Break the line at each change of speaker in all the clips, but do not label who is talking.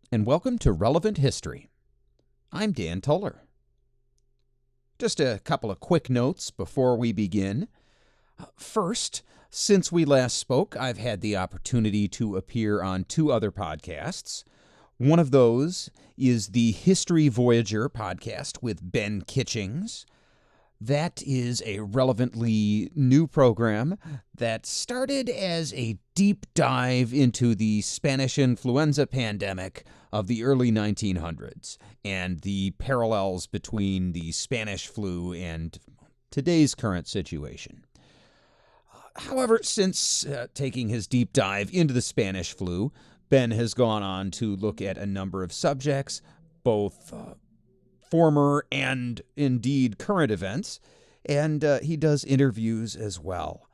and welcome to Relevant History. I'm Dan Toller. Just a couple of quick notes before we begin. First, since we last spoke, I've had the opportunity to appear on two other podcasts. One of those is the History Voyager podcast with Ben Kitchings. That is a relevantly new program that started as a deep dive into the Spanish influenza pandemic of the early 1900s and the parallels between the Spanish flu and today's current situation. However, since taking his deep dive into the Spanish flu, Ben has gone on to look at a number of subjects, both former and indeed current events, and he does interviews as well.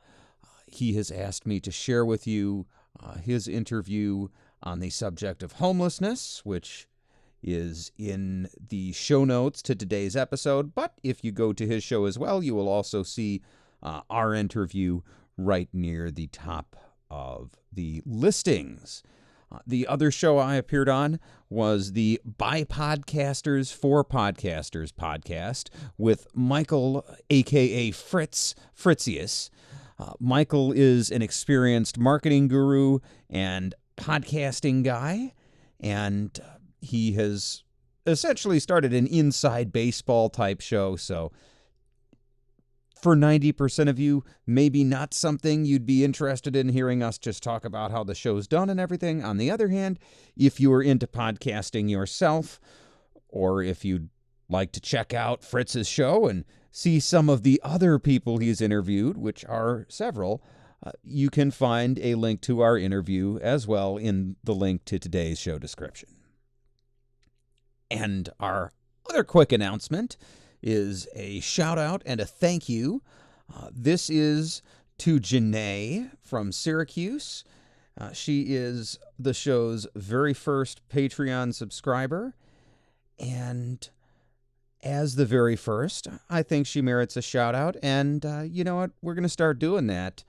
He has asked me to share with you his interview on the subject of homelessness, which is in the show notes to today's episode, but if you go to his show as well, you will also see our interview right near the top of the listings. The other show I appeared on was the By Podcasters for Podcasters podcast with Michael, a.k.a. Fritzius. Michael is an experienced marketing guru and podcasting guy, and he has essentially started an inside baseball type show, so for 90% of you, maybe not something you'd be interested in hearing us just talk about how the show's done and everything. On the other hand, if you are into podcasting yourself, or if you'd like to check out Fritz's show and see some of the other people he's interviewed, which are several, you can find a link to our interview as well in the link to today's show description. And our other quick announcement is a shout out and a thank you. This is to Janae from Syracuse. She is the show's very first Patreon subscriber, and as the very first, I think she merits a shout out, and you know what? We're going to start doing that.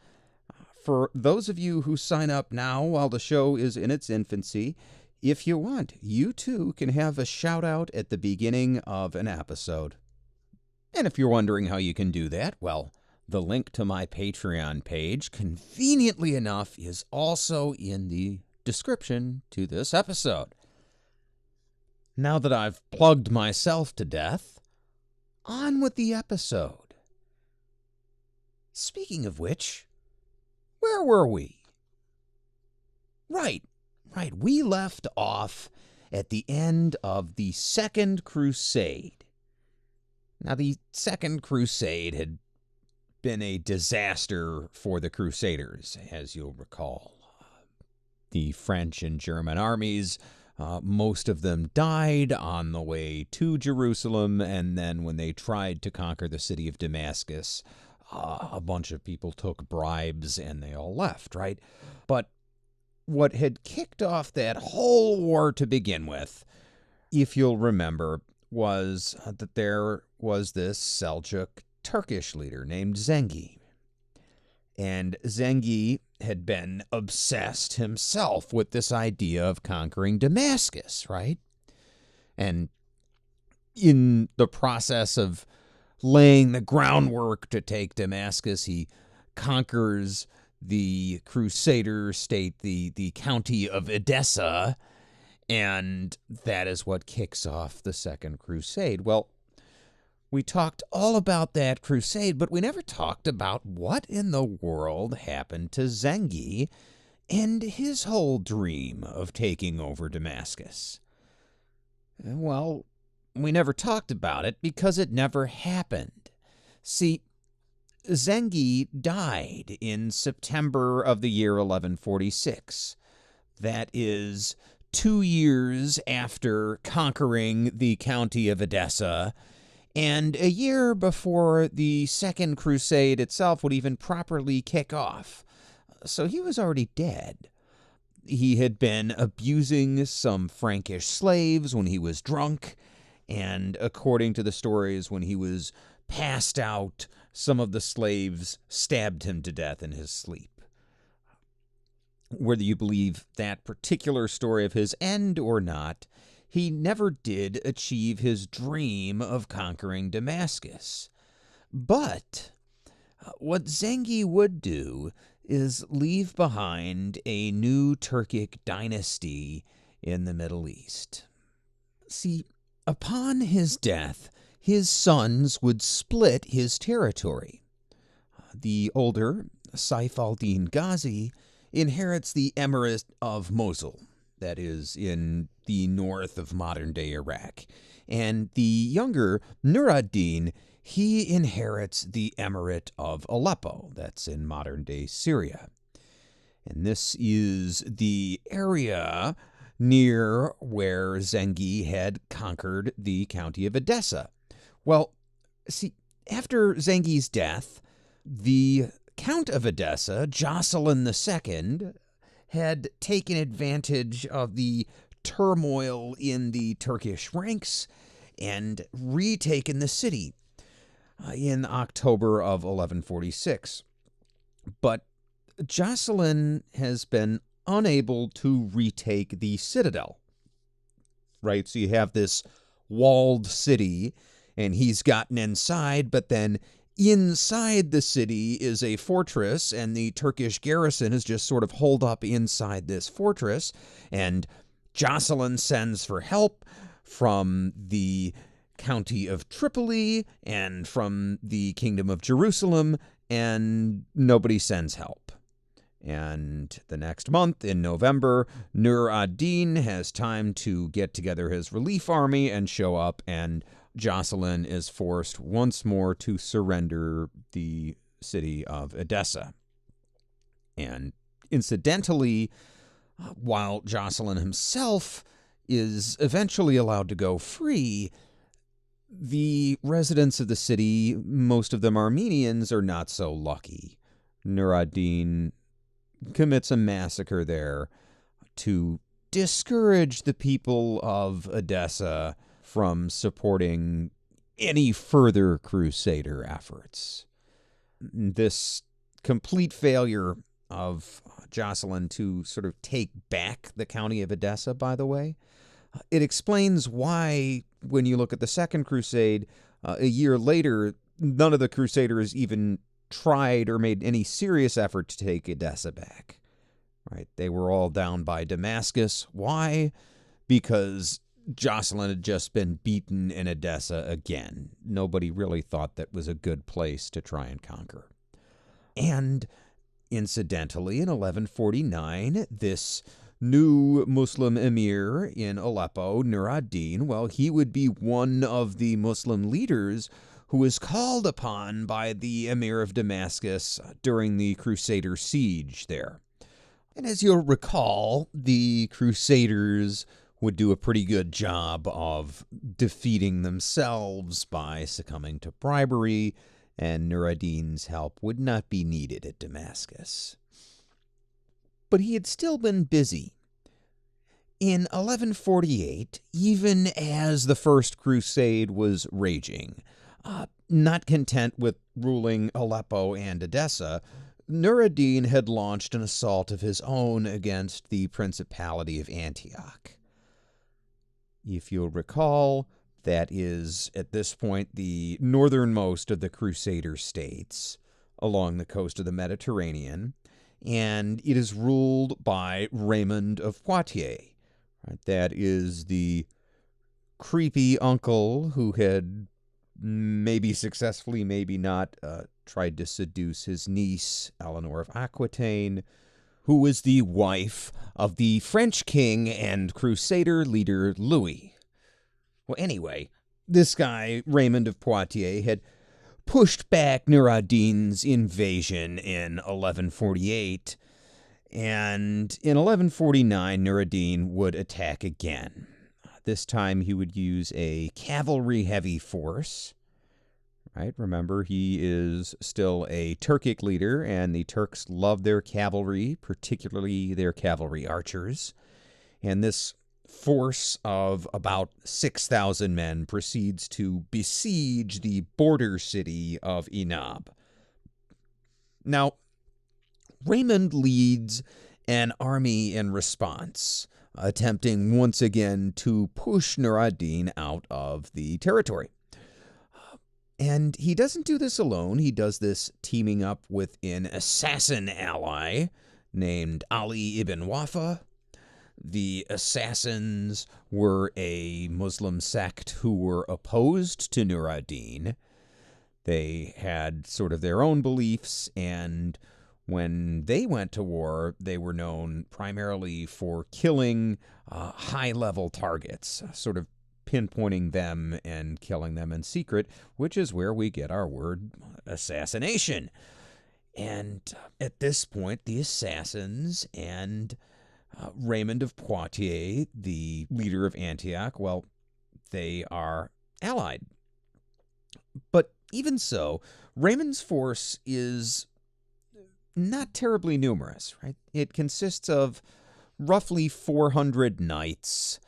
For those of you who sign up now while the show is in its infancy, if you want, you too can have a shout out at the beginning of an episode. And if you're wondering how you can do that, well, the link to my Patreon page, conveniently enough, is also in the description to this episode. Now that I've plugged myself to death, on with the episode. Speaking of which, where were we? Right, we left off at the end of the Second Crusade. Now, the Second Crusade had been a disaster for the Crusaders, as you'll recall. The French and German armies, most of them died on the way to Jerusalem, and then when they tried to conquer the city of Damascus, a bunch of people took bribes and they all left, right? But what had kicked off that whole war to begin with, if you'll remember, was that there was this Seljuk Turkish leader named Zengi. And Zengi had been obsessed himself with this idea of conquering Damascus, right? And in the process of laying the groundwork to take Damascus, he conquers the Crusader state, the county of Edessa, and that is what kicks off the Second Crusade. Well, we talked all about that crusade, but we never talked about what in the world happened to Zengi and his whole dream of taking over Damascus. Well, we never talked about it because it never happened. See, Zengi died in September of the year 1146. That is 2 years after conquering the county of Edessa, and a year before the Second Crusade itself would even properly kick off. So he was already dead. He had been abusing some Frankish slaves when he was drunk, and according to the stories, when he was passed out, some of the slaves stabbed him to death in his sleep. whether you believe that particular story of his end or not, he never did achieve his dream of conquering Damascus. But what Zengi would do is leave behind a new Turkic dynasty in the Middle East. See, upon his death, his sons would split his territory. The older, Saif al-Din Ghazi, inherits the Emirate of Mosul, that is in the north of modern-day Iraq. And the younger, Nur ad-Din, he inherits the Emirate of Aleppo, that's in modern-day Syria. And this is the area near where Zengi had conquered the county of Edessa. Well, see, after Zengi's death, the Count of Edessa, Jocelyn II, had taken advantage of the turmoil in the Turkish ranks and retaken the city in October of 1146. But Jocelyn has been unable to retake the citadel, right? So you have this walled city, and he's gotten inside, but then inside the city is a fortress, and the Turkish garrison is just sort of holed up inside this fortress, and Jocelyn sends for help from the county of Tripoli and from the kingdom of Jerusalem, and nobody sends help. And the next month, in November, Nur ad-Din has time to get together his relief army and show up, and Jocelyn is forced once more to surrender the city of Edessa. And incidentally, while Jocelyn himself is eventually allowed to go free, the residents of the city, most of them Armenians, are not so lucky. Nur ad-Din commits a massacre there to discourage the people of Edessa from supporting any further Crusader efforts. This complete failure of Jocelyn to sort of take back the county of Edessa, by the way, it explains why, when you look at the Second Crusade, a year later, none of the Crusaders even tried or made any serious effort to take Edessa back. Right? They were all down by Damascus. Why? Because Jocelyn had just been beaten in Edessa again. Nobody really thought that was a good place to try and conquer. And incidentally, in 1149, this new Muslim emir in Aleppo, Nur ad-Din, well, he would be one of the Muslim leaders who was called upon by the emir of Damascus during the Crusader siege there. And as you'll recall, the Crusaders would do a pretty good job of defeating themselves by succumbing to bribery, and Nur ad-Din's help would not be needed at Damascus. But he had still been busy. In 1148, even as the First Crusade was raging, not content with ruling Aleppo and Edessa, Nur ad-Din had launched an assault of his own against the Principality of Antioch. If you'll recall, that is, at this point, the northernmost of the Crusader states along the coast of the Mediterranean, and it is ruled by Raymond of Poitiers. Right? That is the creepy uncle who had maybe successfully, maybe not, tried to seduce his niece, Eleanor of Aquitaine, who was the wife of the French king and Crusader leader Louis. Well, anyway, this guy, Raymond of Poitiers, had pushed back Nur ad-Din's invasion in 1148, and in 1149, Nur ad-Din would attack again. This time he would use a cavalry-heavy force. Right? Remember, he is still a Turkic leader, and the Turks love their cavalry, particularly their cavalry archers. And this force of about 6,000 men proceeds to besiege the border city of Inab. Now, Raymond leads an army in response, attempting once again to push Nur ad-Din out of the territory. And he doesn't do this alone. He does this teaming up with an assassin ally named Ali ibn Wafa. The assassins were a Muslim sect who were opposed to Nur ad-Din. They had sort of their own beliefs, and when they went to war, they were known primarily for killing high-level targets, sort of pinpointing them and killing them in secret, which is where we get our word assassination. And at this point, the assassins and Raymond of Poitiers, the leader of Antioch, well, they are allied. But even so, Raymond's force is not terribly numerous, right? It consists of roughly 400 knights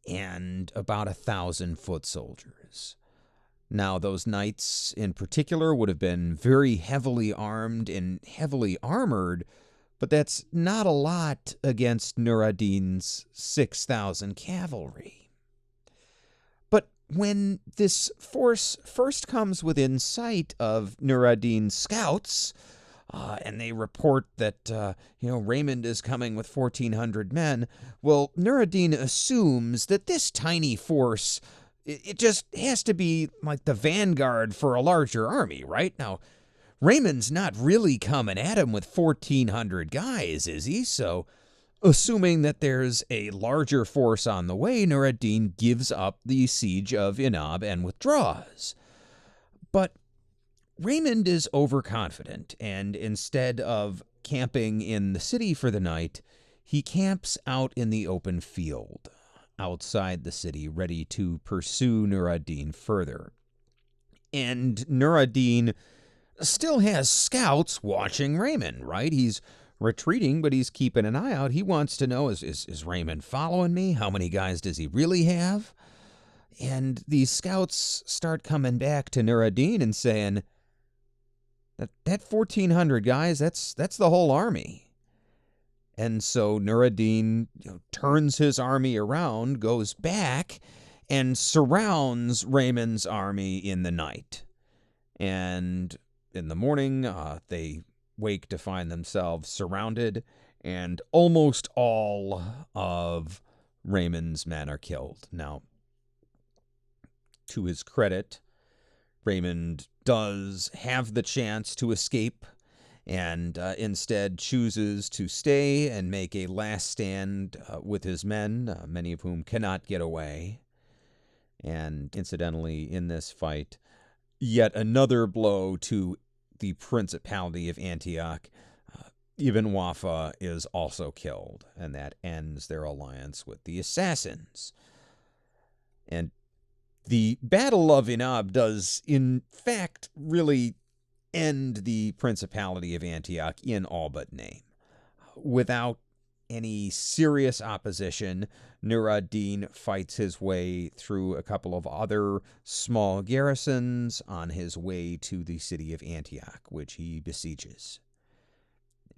and about 1,000 foot soldiers. Now, those knights in particular would have been very heavily armed and heavily armored, but that's not a lot against Nur ad-Din's 6,000 cavalry. But when this force first comes within sight of Nur ad-Din's scouts, and they report that, Raymond is coming with 1,400 men, well, Nur ad-Din assumes that this tiny force, it just has to be like the vanguard for a larger army, right? Now, Raymond's not really coming at him with 1,400 guys, is he? So, assuming that there's a larger force on the way, Nur ad-Din gives up the siege of Inab and withdraws. But Raymond is overconfident, and instead of camping in the city for the night, he camps out in the open field outside the city, ready to pursue Nur ad-Din further. And Nur ad-Din still has scouts watching Raymond, right? He's retreating, but he's keeping an eye out. He wants to know, is Raymond following me? How many guys does he really have? And these scouts start coming back to Nur ad-Din and saying, that 1,400 guys, that's the whole army. And so Nur ad-Din turns his army around, goes back, and surrounds Raymond's army in the night. And in the morning, they wake to find themselves surrounded, and almost all of Raymond's men are killed. Now, to his credit, Raymond does have the chance to escape and instead chooses to stay and make a last stand with his men, many of whom cannot get away. And incidentally, in this fight, yet another blow to the Principality of Antioch. Ibn Wafa is also killed, and that ends their alliance with the assassins. And the Battle of Inab does, in fact, really end the Principality of Antioch in all but name. Without any serious opposition, Nur ad-Din fights his way through a couple of other small garrisons on his way to the city of Antioch, which he besieges.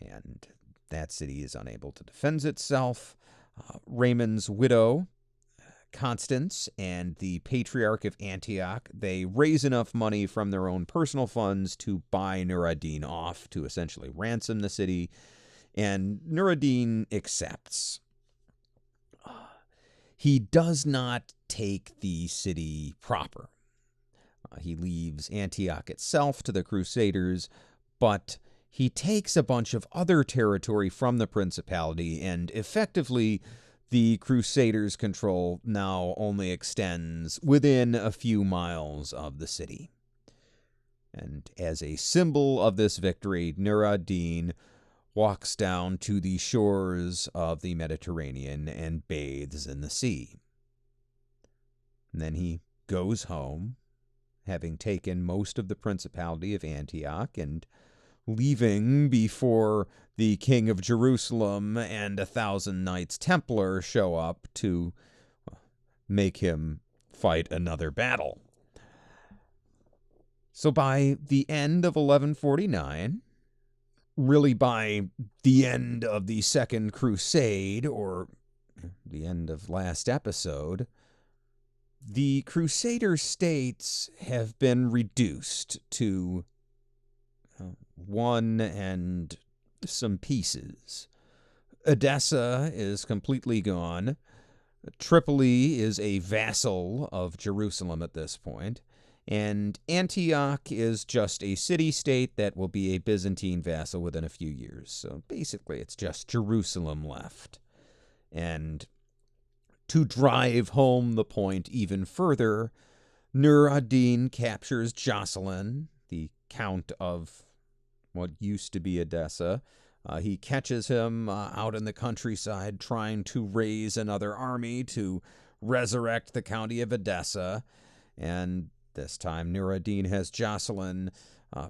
And that city is unable to defend itself. Raymond's widow, Constance, and the Patriarch of Antioch, they raise enough money from their own personal funds to buy Nur ad-Din off, to essentially ransom the city, and Nur ad-Din accepts. He does not take the city proper. He leaves Antioch itself to the Crusaders, but he takes a bunch of other territory from the Principality, and effectively the Crusaders' control now only extends within a few miles of the city. And as a symbol of this victory, Nur ad-Din walks down to the shores of the Mediterranean and bathes in the sea. And then he goes home, having taken most of the Principality of Antioch and leaving before the king of Jerusalem and 1,000 Knights Templar show up to make him fight another battle. So by the end of 1149, really by the end of the Second Crusade, or the end of last episode, the Crusader states have been reduced to one and some pieces. Edessa is completely gone. Tripoli is a vassal of Jerusalem at this point. And Antioch is just a city-state that will be a Byzantine vassal within a few years. So basically, it's just Jerusalem left. And to drive home the point even further, Nur ad-Din captures Jocelyn, the count of what used to be Edessa. He catches him out in the countryside trying to raise another army to resurrect the county of Edessa. And this time, Nur ad-Din has Jocelyn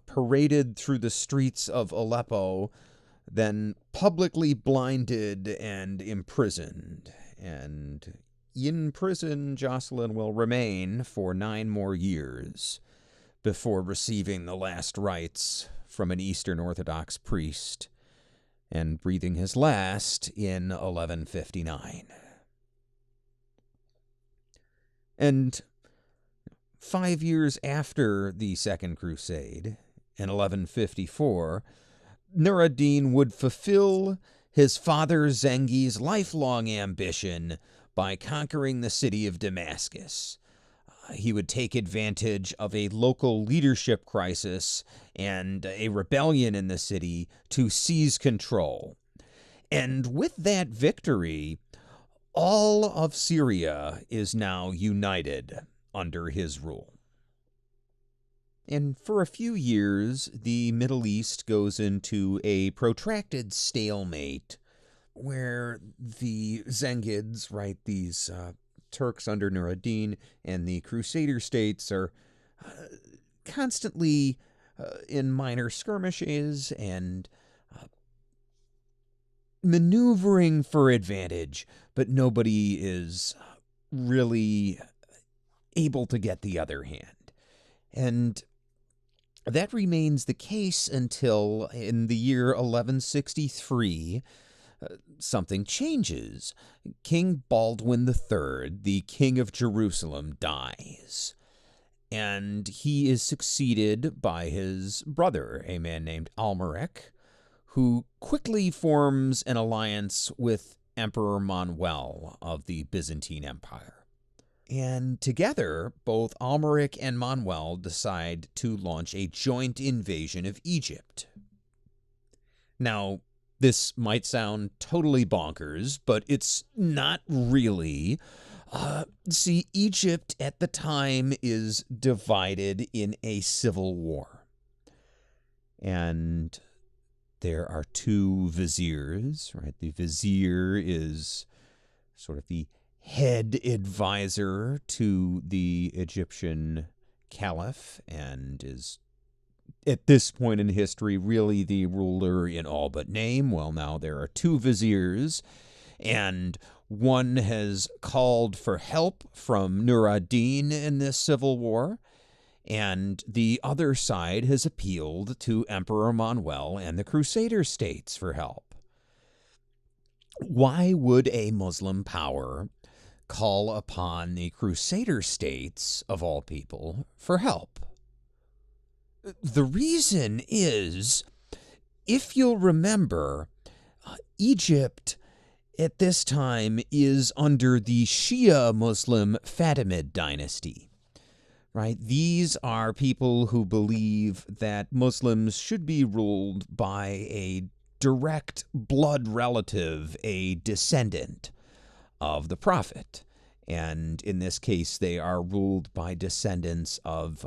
paraded through the streets of Aleppo, then publicly blinded and imprisoned. And in prison, Jocelyn will remain for 9 more years before receiving the last rites from an Eastern Orthodox priest and breathing his last in 1159. And 5 years after the Second Crusade, in 1154, Nur ad-Din would fulfill his father Zengi's lifelong ambition by conquering the city of Damascus. He would take advantage of a local leadership crisis and a rebellion in the city to seize control. And with that victory, all of Syria is now united under his rule. And for a few years, the Middle East goes into a protracted stalemate where the Zengids, right, these Turks under Nur ad-Din, and the Crusader states are constantly in minor skirmishes and maneuvering for advantage, but nobody is really able to get the other hand. And that remains the case until in the year 1163, something changes. King Baldwin III, the king of Jerusalem, dies. And he is succeeded by his brother, a man named Almaric, who quickly forms an alliance with Emperor Manuel of the Byzantine Empire. And together, both Almaric and Manuel decide to launch a joint invasion of Egypt. Now, this might sound totally bonkers, but it's not really. See, Egypt at the time is divided in a civil war. And there are 2 viziers, right? The vizier is sort of the head advisor to the Egyptian caliph and is, at this point in history, really the ruler in all but name. Well, now there are 2 viziers, and one has called for help from Nur ad-Din in this civil war, and the other side has appealed to Emperor Manuel and the Crusader states for help. Why would a Muslim power call upon the Crusader states, of all people, for help? The reason is, if you'll remember, Egypt at this time is under the Shia Muslim Fatimid dynasty, right? These are people who believe that Muslims should be ruled by a direct blood relative, a descendant of the Prophet. And in this case, they are ruled by descendants of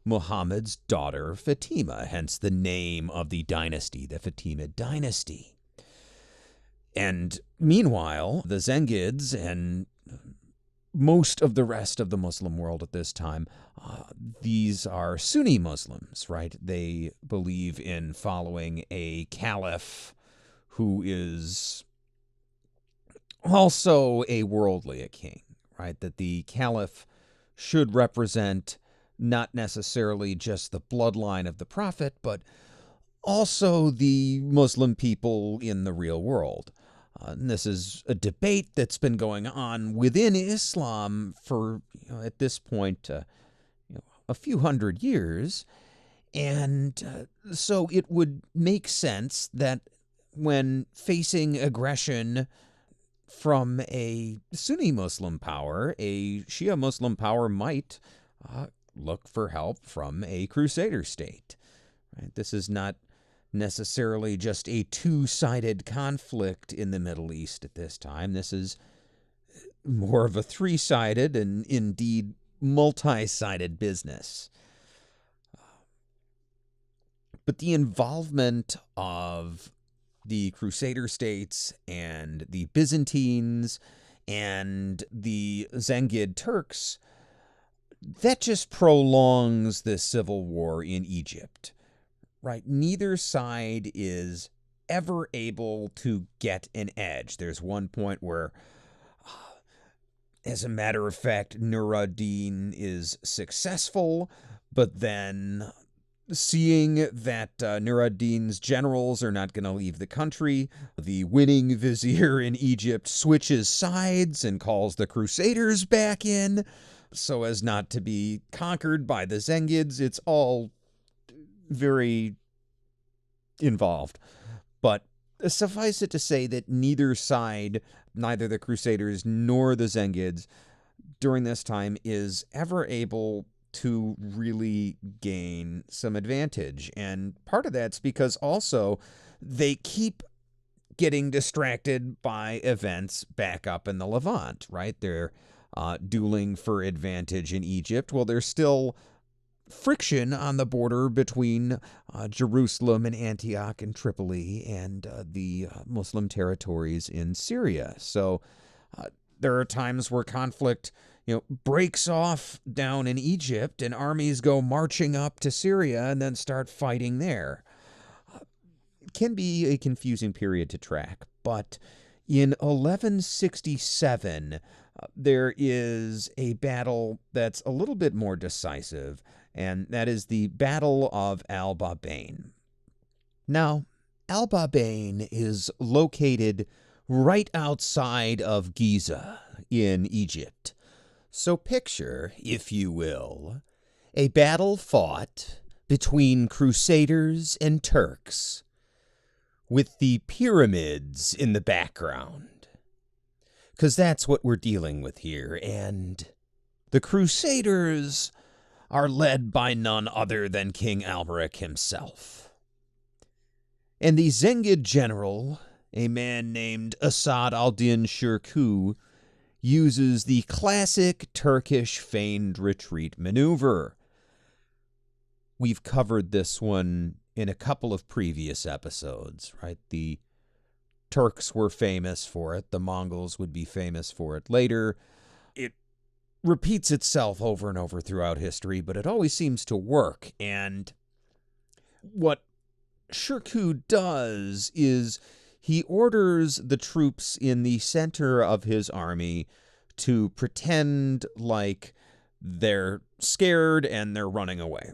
Muhammad's daughter, Fatima, hence the name of the dynasty, the Fatimid dynasty. And meanwhile, the Zengids and most of the rest of the Muslim world at this time, these are Sunni Muslims, right? They believe in following a caliph who is also a worldly, a king, right? That the caliph should represent not necessarily just the bloodline of the prophet, but also the Muslim people in the real world. And this is a debate that's been going on within Islam for, at this point, a few hundred years. And so it would make sense that when facing aggression from a Sunni Muslim power, a Shia Muslim power might look for help from a Crusader state. Right? This is not necessarily just a two-sided conflict in the Middle East at this time. This is more of a three-sided and indeed multi-sided business. But the involvement of the Crusader states and the Byzantines and the Zengid Turks, that just prolongs the civil war in Egypt. Right? Neither side is ever able to get an edge. There's one point where, as a matter of fact, Nur ad-Din is successful, but then seeing that Nur ad-Din's generals are not going to leave the country, the winning vizier in Egypt switches sides and calls the Crusaders back in so as not to be conquered by the Zengids. It's all very involved. But suffice it to say that neither side, neither the Crusaders nor the Zengids, during this time is ever able to really gain some advantage. And part of that's because also they keep getting distracted by events back up in the Levant, right? They're dueling for advantage in Egypt. Well, there's still friction on the border between Jerusalem and Antioch and Tripoli and the Muslim territories in Syria. So there are times where conflict, breaks off down in Egypt and armies go marching up to Syria and then start fighting there. It can be a confusing period to track, but in 1167, there is a battle that's a little bit more decisive, and that is the Battle of Al-Babain. Now, Al-Babain is located right outside of Giza in Egypt. So picture, if you will, a battle fought between Crusaders and Turks, with the pyramids in the background. Because that's what we're dealing with here, and the Crusaders are led by none other than King Almaric himself. And the Zengid general, a man named Asad al-Din Shirkuh, uses the classic Turkish feigned retreat maneuver. We've covered this one in a couple of previous episodes, right? The Turks were famous for it. The Mongols would be famous for it later. It repeats itself over and over throughout history, but it always seems to work. And what Shirkuh does is he orders the troops in the center of his army to pretend like they're scared and they're running away.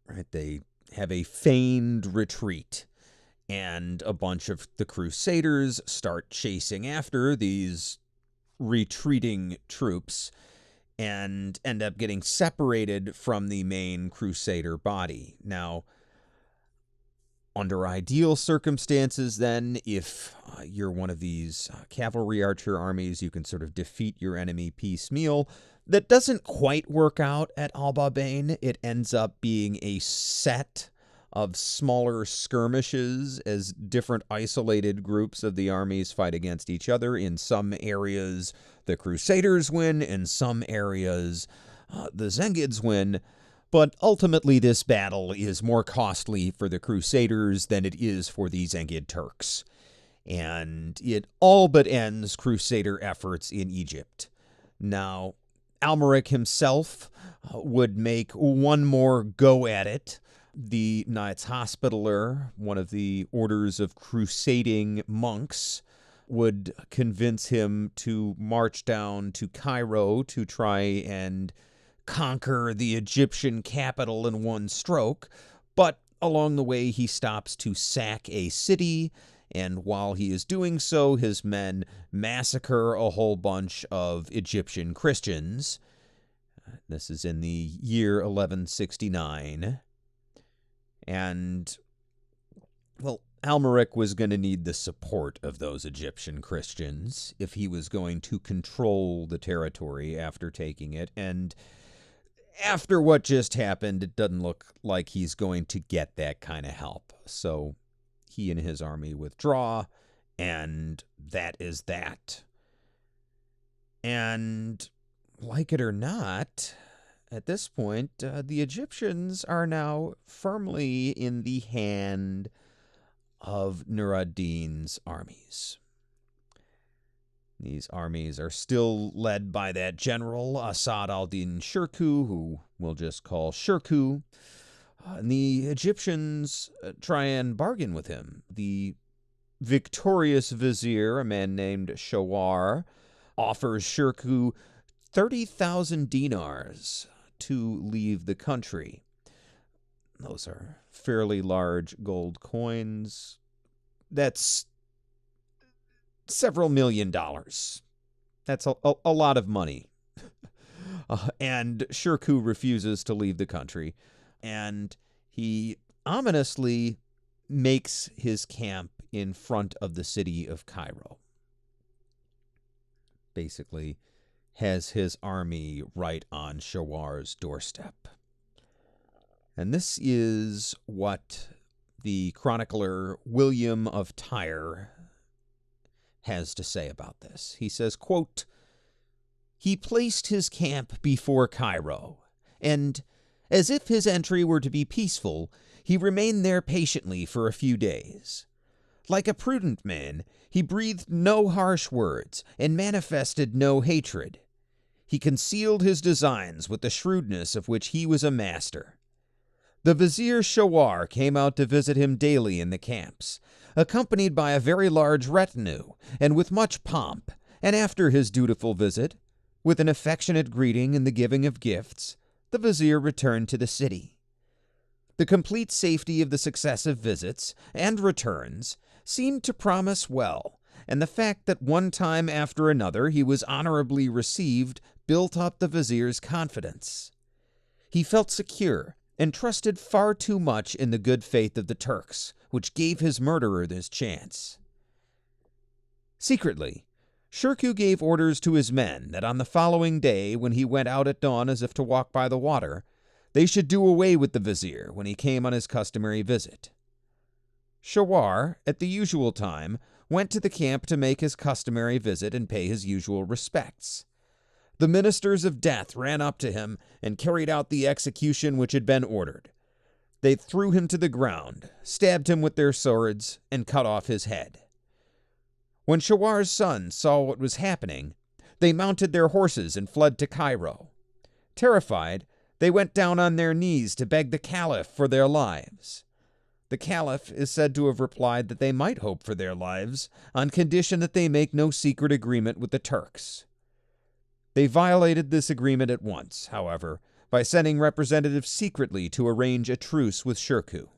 Right? They have a feigned retreat, and a bunch of the Crusaders start chasing after these retreating troops and end up getting separated from the main Crusader body. Now, under ideal circumstances, then, if you're one of these cavalry archer armies, you can sort of defeat your enemy piecemeal. That doesn't quite work out at Al-Babain. It ends up being a set of smaller skirmishes as different isolated groups of the armies fight against each other. In some areas, the Crusaders win. In some areas, the Zengids win. But ultimately, this battle is more costly for the Crusaders than it is for the Zengid Turks. And it all but ends Crusader efforts in Egypt. Now, Almaric himself would make one more go at it. The Knights Hospitaller, one of the orders of crusading monks, would convince him to march down to Cairo to try and conquer the Egyptian capital in one stroke. But Along the way, he stops to sack a city, and while he is doing so, his men massacre a whole bunch of Egyptian Christians. This is in the year 1169. And, well, Almaric was going to need the support of those Egyptian Christians if he was going to control the territory after taking it. And after what just happened, it doesn't look like he's going to get that kind of help. So he and his army withdraw, and that is that. And like it or not, at this point, the Egyptians are now firmly in the hand of Nur ad-Din's armies. These armies are still led by that general, Asad al-Din Shirkuh, who we'll just call Shirkuh. And the Egyptians try and bargain with him. The victorious vizier, a man named Shawar, offers Shirkuh 30,000 dinars to leave the country. Those are fairly large gold coins. That's several $1 million. That's a lot of money. And Shirkuh refuses to leave the country. And he ominously makes his camp in front of the city of Cairo. Basically, has his army right on Shawar's doorstep. And this is what the chronicler William of Tyre has to say about this. He says, quote, "He placed his camp before Cairo, and, as if his entry were to be peaceful, he remained there patiently for a few days. Like a prudent man, he breathed no harsh words and manifested no hatred. He concealed his designs with the shrewdness of which he was a master. The vizier Shawar came out to visit him daily in the camps, accompanied by a very large retinue, and with much pomp, and after his dutiful visit, with an affectionate greeting and the giving of gifts, the vizier returned to the city. The complete safety of the successive visits and returns seemed to promise well, and the fact that one time after another he was honorably received built up the vizier's confidence. He felt secure and trusted far too much in the good faith of the Turks, which gave his murderer this chance. Secretly, Shirkuh gave orders to his men that on the following day, when he went out at dawn as if to walk by the water, they should do away with the vizier when he came on his customary visit. Shawar, at the usual time, went to the camp to make his customary visit and pay his usual respects. The ministers of death ran up to him and carried out the execution which had been ordered. They threw him to the ground, stabbed him with their swords, and cut off his head. When Shawar's sons saw what was happening, they mounted their horses and fled to Cairo. Terrified, they went down on their knees to beg the Caliph for their lives. The Caliph is said to have replied that they might hope for their lives on condition that they make no secret agreement with the Turks. They violated this agreement at once, however, by sending representatives secretly to arrange a truce with Shirkuh.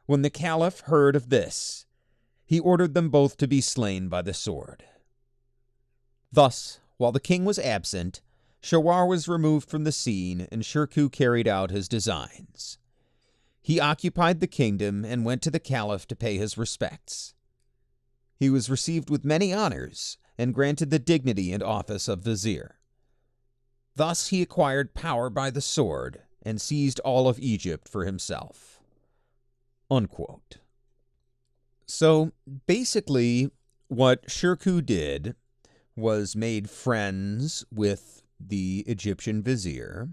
When the Caliph heard of this, he ordered them both to be slain by the sword. Thus, while the king was absent, Shawar was removed from the scene and Shirkuh carried out his designs. He occupied the kingdom and went to the Caliph to pay his respects. He was received with many honors and granted the dignity and office of vizier. Thus he acquired power by the sword and seized all of Egypt for himself." Unquote. So basically, what Shirkuh did was made friends with the Egyptian vizier,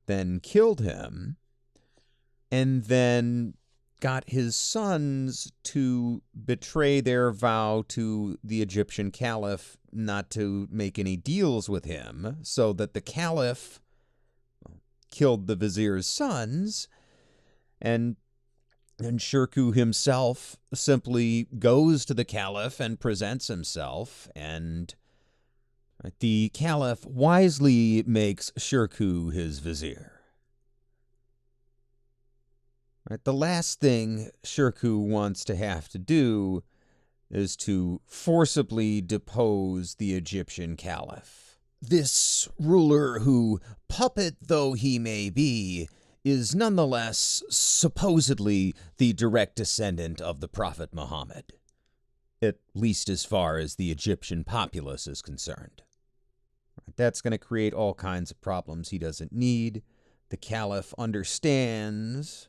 then killed him, and then got his sons to betray their vow to the Egyptian Caliph not to make any deals with him, so that the Caliph killed the vizier's sons, and Shirkuh himself simply goes to the Caliph and presents himself, and the Caliph wisely makes Shirkuh his vizier. Right? The last thing Shirkuh wants to have to do is to forcibly depose the Egyptian caliph. This ruler who, puppet though he may be, is nonetheless supposedly the direct descendant of the Prophet Muhammad, at least as far as the Egyptian populace is concerned. That's going to create all kinds of problems he doesn't need. The caliph understands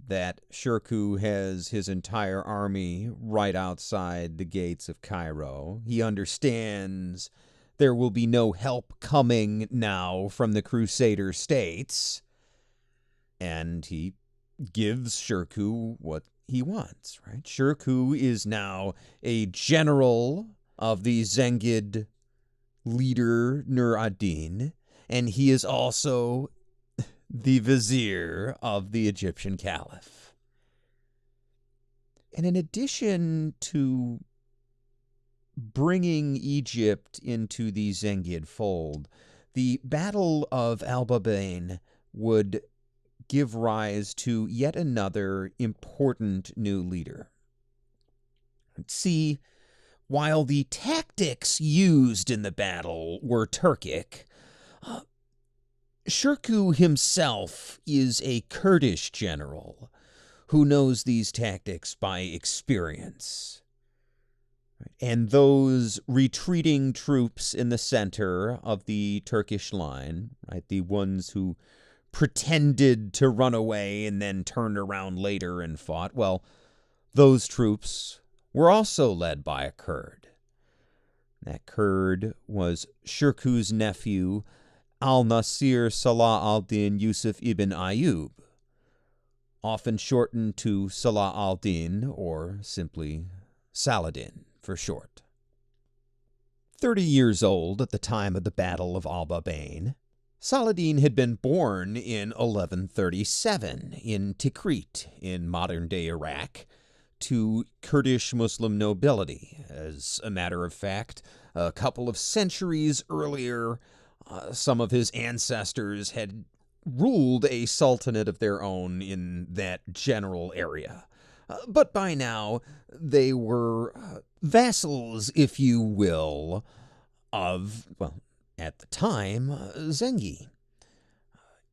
that Shirkuh has his entire army right outside the gates of Cairo. He understands there will be no help coming now from the Crusader states, and he gives Shirkuh what he wants, right? Shirkuh is now a general of the Zengid leader Nur ad-Din, and he is also the vizier of the Egyptian caliph. And in addition to bringing Egypt into the Zengid fold, the Battle of Al-Babain would give rise to yet another important new leader. See, while the tactics used in the battle were Turkic, Shirkuh himself is a Kurdish general who knows these tactics by experience. And those retreating troops in the center of the Turkish line, right, the ones who pretended to run away and then turned around later and fought, well, those troops were also led by a Kurd. That Kurd was Shirkuh's nephew, al-Nasir Salah al-Din Yusuf ibn Ayyub, often shortened to Salah al-Din or simply Saladin for short. 30 years old at the time of the Battle of Al-Babain, Saladin had been born in 1137 in Tikrit in modern-day Iraq to Kurdish Muslim nobility. As a matter of fact, a couple of centuries earlier, some of his ancestors had ruled a sultanate of their own in that general area. But by now, they were vassals, if you will, of, well, at the time, Zengi.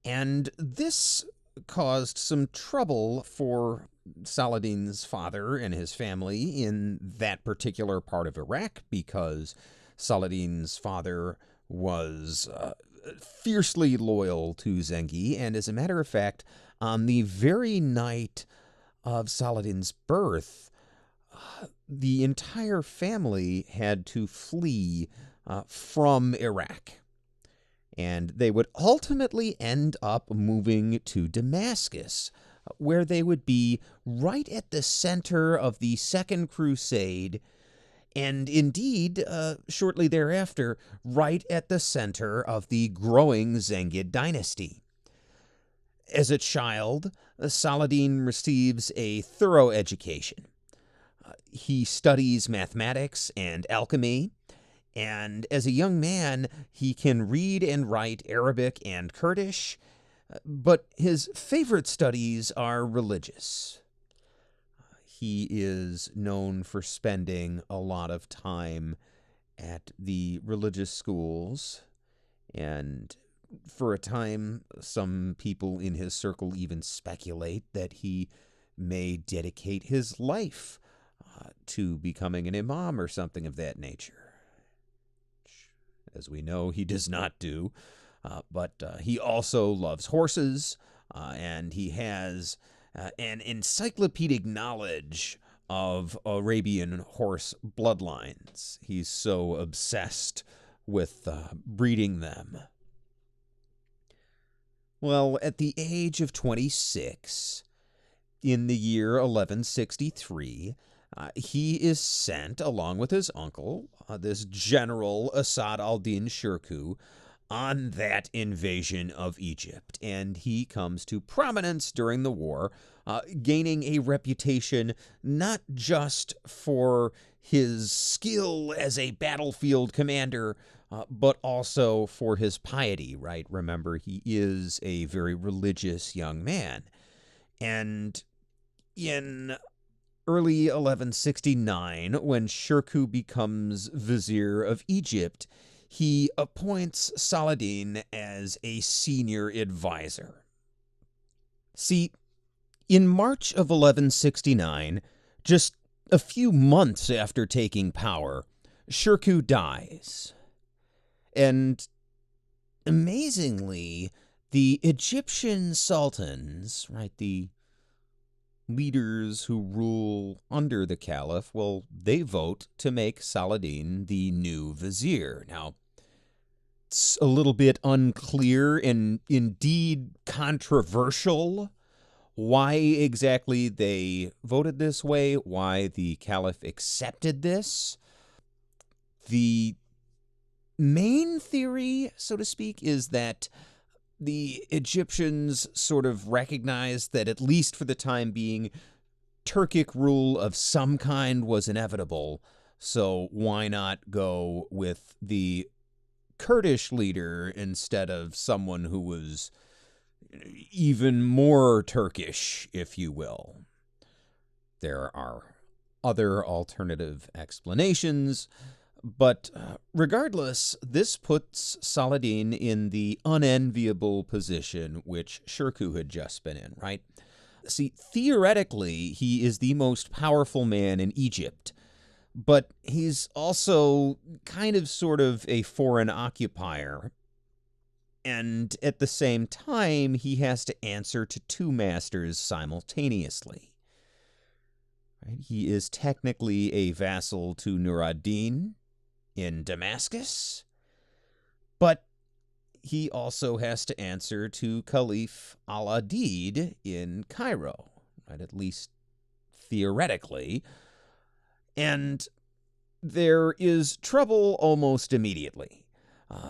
And this caused some trouble for Saladin's father and his family in that particular part of Iraq, because Saladin's father was fiercely loyal to Zengi, and as a matter of fact, on the very night of Saladin's birth, the entire family had to flee from Iraq. And they would ultimately end up moving to Damascus, where they would be right at the center of the Second Crusade, and indeed, shortly thereafter, right at the center of the growing Zengid dynasty. As a child, Saladin receives a thorough education. He studies mathematics and alchemy, and as a young man, he can read and write Arabic and Kurdish, but his favorite studies are religious. He is known for spending a lot of time at the religious schools, and for a time, some people in his circle even speculate that he may dedicate his life to becoming an imam or something of that nature. As we know, he does not do, but he also loves horses, and he has an encyclopedic knowledge of Arabian horse bloodlines. He's so obsessed with breeding them. Well, at the age of 26, in the year 1163, he is sent, along with his uncle, this general Asad al-Din Shirkuh, on that invasion of Egypt. And he comes to prominence during the war, gaining a reputation not just for his skill as a battlefield commander, but also for his piety, right? Remember, he is a very religious young man. And in early 1169, when Shirkuh becomes vizier of Egypt, he appoints Saladin as a senior advisor. See, in March of 1169, just a few months after taking power, Shirkuh dies. And amazingly, the Egyptian sultans, right, the leaders who rule under the caliph, well, they vote to make Saladin the new vizier. Now, it's a little bit unclear and indeed controversial why exactly they voted this way, why the caliph accepted this. The main theory, so to speak, is that the Egyptians sort of recognized that, at least for the time being, Turkic rule of some kind was inevitable. So why not go with the Kurdish leader instead of someone who was even more Turkish, if you will? There are other alternative explanations, but regardless, this puts Saladin in the unenviable position which Shirkuh had just been in, right? See, theoretically, he is the most powerful man in Egypt, but he's also kind of sort of a foreign occupier. And at the same time, he has to answer to two masters simultaneously. Right? He is technically a vassal to Nur ad-Din in Damascus, but he also has to answer to Caliph al-Adid in Cairo, right? At least theoretically. And there is trouble almost immediately.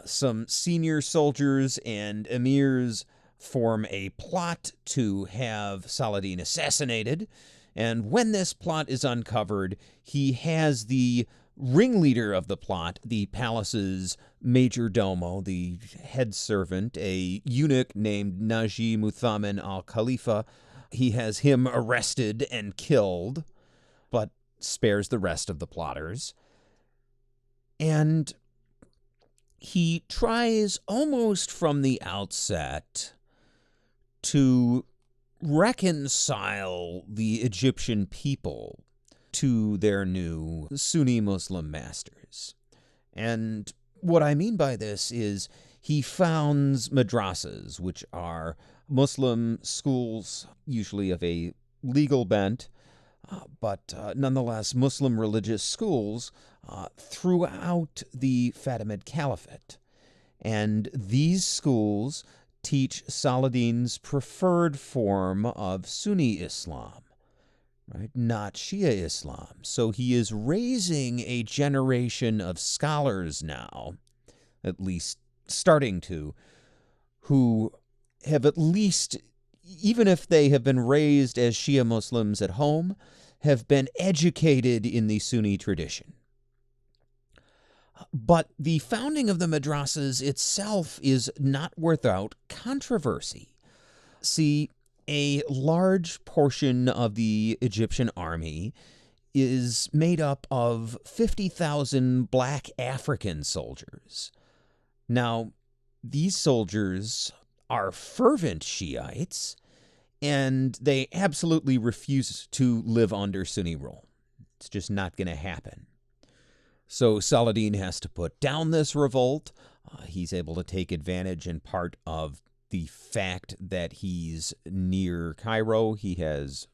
Some senior soldiers and emirs form a plot to have Saladin assassinated, and when this plot is uncovered, he has the ringleader of the plot, the palace's major domo, the head servant, a eunuch named Naji Muthamin al-Khalifa. He has him arrested and killed, but spares the rest of the plotters. And he tries almost from the outset to reconcile the Egyptian people to their new Sunni Muslim masters. And what I mean by this is he founds madrasas, which are Muslim schools, usually of a legal bent, but nonetheless Muslim religious schools throughout the Fatimid Caliphate. And these schools teach Saladin's preferred form of Sunni Islam, right? Not Shia Islam. So he is raising a generation of scholars now, at least starting to, who have at least, even if they have been raised as Shia Muslims at home, have been educated in the Sunni tradition. But the founding of the madrasas itself is not without controversy. See, a large portion of the Egyptian army is made up of 50,000 black African soldiers. Now, these soldiers are fervent Shiites, and they absolutely refuse to live under Sunni rule. It's just not going to happen. So Saladin has to put down this revolt. He's able to take advantage in part of the fact that he's near Cairo. He has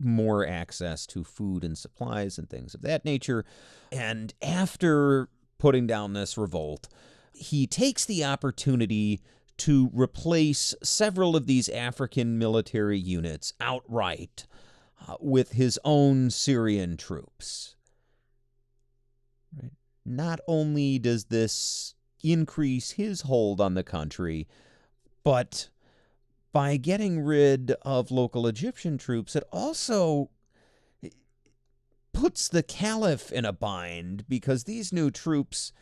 more access to food and supplies and things of that nature. And after putting down this revolt, he takes the opportunity to replace several of these African military units outright with his own Syrian troops. Right? Not only does this increase his hold on the country, but by getting rid of local Egyptian troops, it also puts the caliph in a bind, because these new troops,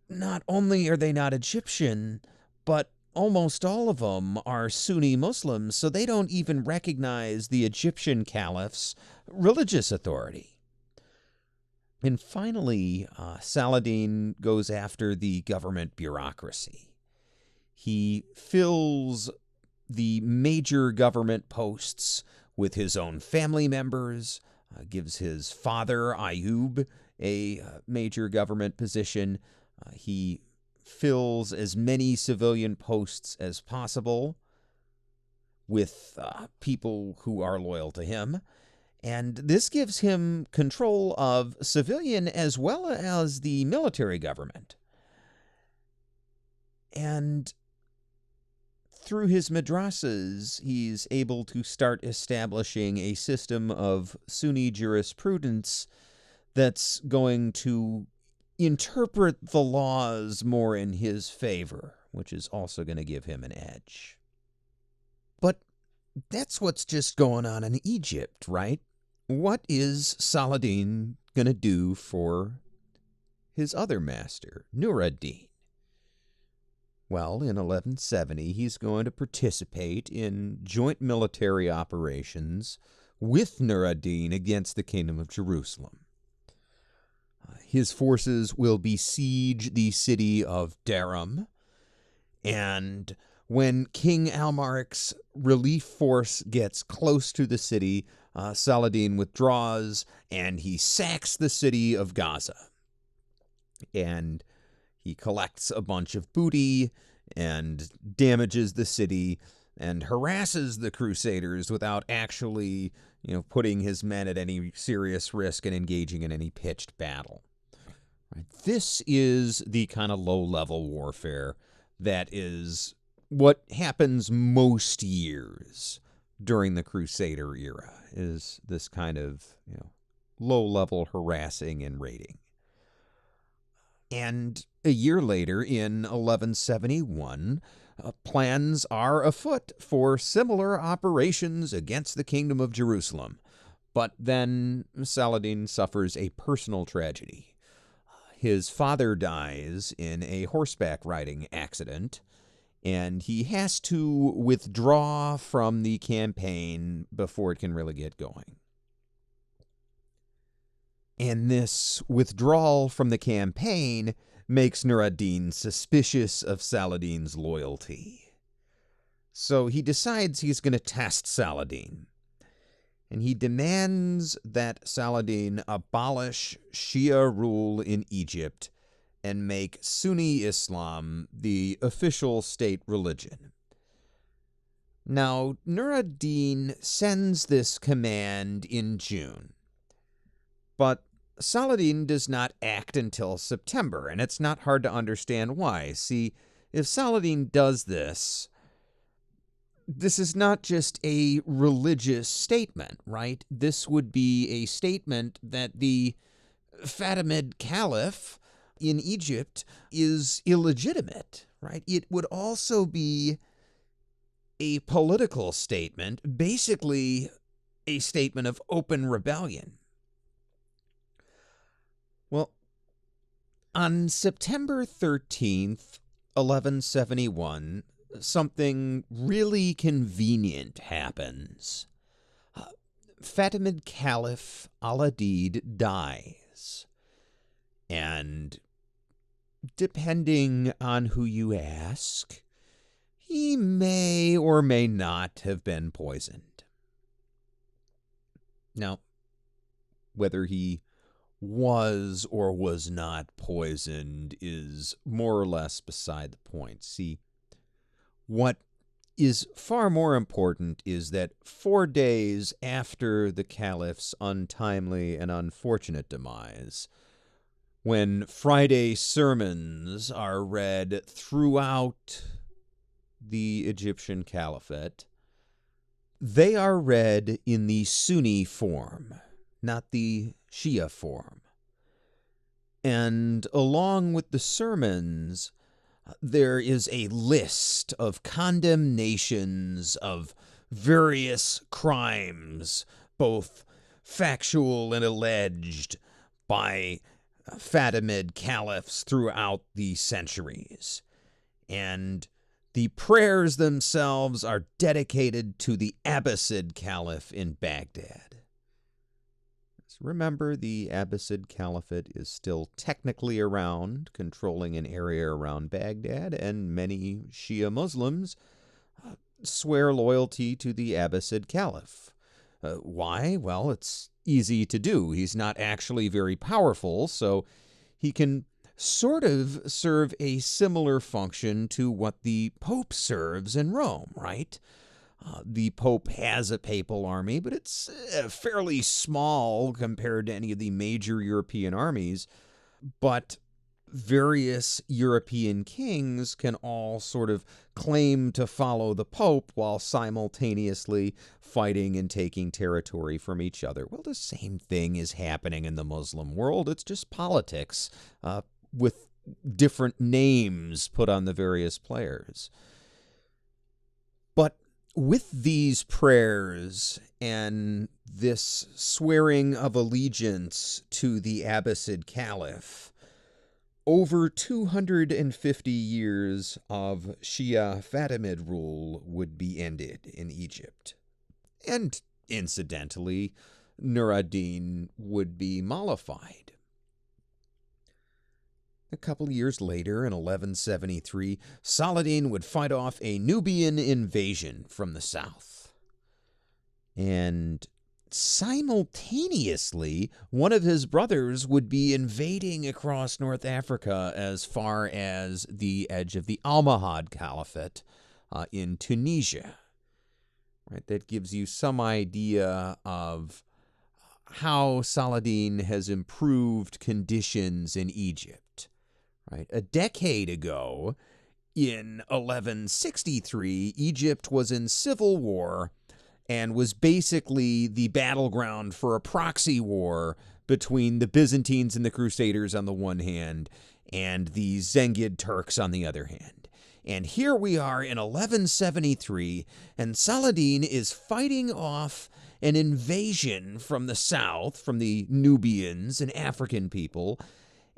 not only are they not Egyptian, but almost all of them are Sunni Muslims, so they don't even recognize the Egyptian caliph's religious authority. And finally, Saladin goes after the government bureaucracy. He fills the major government posts with his own family members, gives his father, Ayub, a major government position. He fills as many civilian posts as possible with people who are loyal to him. And this gives him control of civilian as well as the military government. And through his madrasas, he's able to start establishing a system of Sunni jurisprudence that's going to interpret the laws more in his favor, which is also going to give him an edge. But that's what's just going on in Egypt, right? What is Saladin going to do for his other master, Nur ad-Din? Well, in 1170, he's going to participate in joint military operations with Nur ad-Din against the Kingdom of Jerusalem. His forces will besiege the city of Darum, and when King Almaric's relief force gets close to the city, Saladin withdraws and he sacks the city of Gaza. And he collects a bunch of booty and damages the city and harasses the Crusaders without actually, putting his men at any serious risk and engaging in any pitched battle. Right. This is the kind of low-level warfare that is what happens most years during the Crusader era, is this kind of, low-level harassing and raiding. And a year later, in 1171, plans are afoot for similar operations against the Kingdom of Jerusalem. But then Saladin suffers a personal tragedy. His father dies in a horseback riding accident, and he has to withdraw from the campaign before it can really get going. And this withdrawal from the campaign makes Nur ad-Din suspicious of Saladin's loyalty. So he decides he's going to test Saladin. And he demands that Saladin abolish Shia rule in Egypt and make Sunni Islam the official state religion. Now, Nur ad-Din sends this command in June, but Saladin does not act until September, and it's not hard to understand why. See, if Saladin does this is not just a religious statement, right? This would be a statement that the Fatimid Caliph in Egypt is illegitimate, right? It would also be a political statement, basically a statement of open rebellion. Well, on September 13th, 1171, something really convenient happens. Fatimid Caliph Al-Adid dies. And depending on who you ask, he may or may not have been poisoned. Now, whether he was or was not poisoned is more or less beside the point. See, what is far more important is that 4 days after the caliph's untimely and unfortunate demise, when Friday sermons are read throughout the Egyptian caliphate, they are read in the Sunni form, not the Shia form. And along with the sermons, there is a list of condemnations of various crimes, both factual and alleged, by Fatimid caliphs throughout the centuries. And The prayers themselves are dedicated to the Abbasid Caliph in Baghdad. Remember, the Abbasid Caliphate is still technically around, controlling an area around Baghdad, and many Shia Muslims swear loyalty to the Abbasid Caliph. Why? Well, it's easy to do. He's not actually very powerful, so he can sort of serve a similar function to what the Pope serves in Rome, right? The Pope has a papal army, but it's fairly small compared to any of the major European armies. But various European kings can all sort of claim to follow the Pope while simultaneously fighting and taking territory from each other. Well, the same thing is happening in the Muslim world. It's just politics with different names put on the various players. But with these prayers and this swearing of allegiance to the Abbasid Caliph, over 250 years of Shia Fatimid rule would be ended in Egypt. And incidentally, Nur ad-Din would be mollified. A couple years later, in 1173, Saladin would fight off a Nubian invasion from the south. And simultaneously, one of his brothers would be invading across North Africa as far as the edge of the Almohad Caliphate in Tunisia. Right? That gives you some idea of how Saladin has improved conditions in Egypt. Right. A decade ago, in 1163, Egypt was in civil war and was basically the battleground for a proxy war between the Byzantines and the Crusaders on the one hand and the Zengid Turks on the other hand. And here we are in 1173, and Saladin is fighting off an invasion from the south, from the Nubians and African people.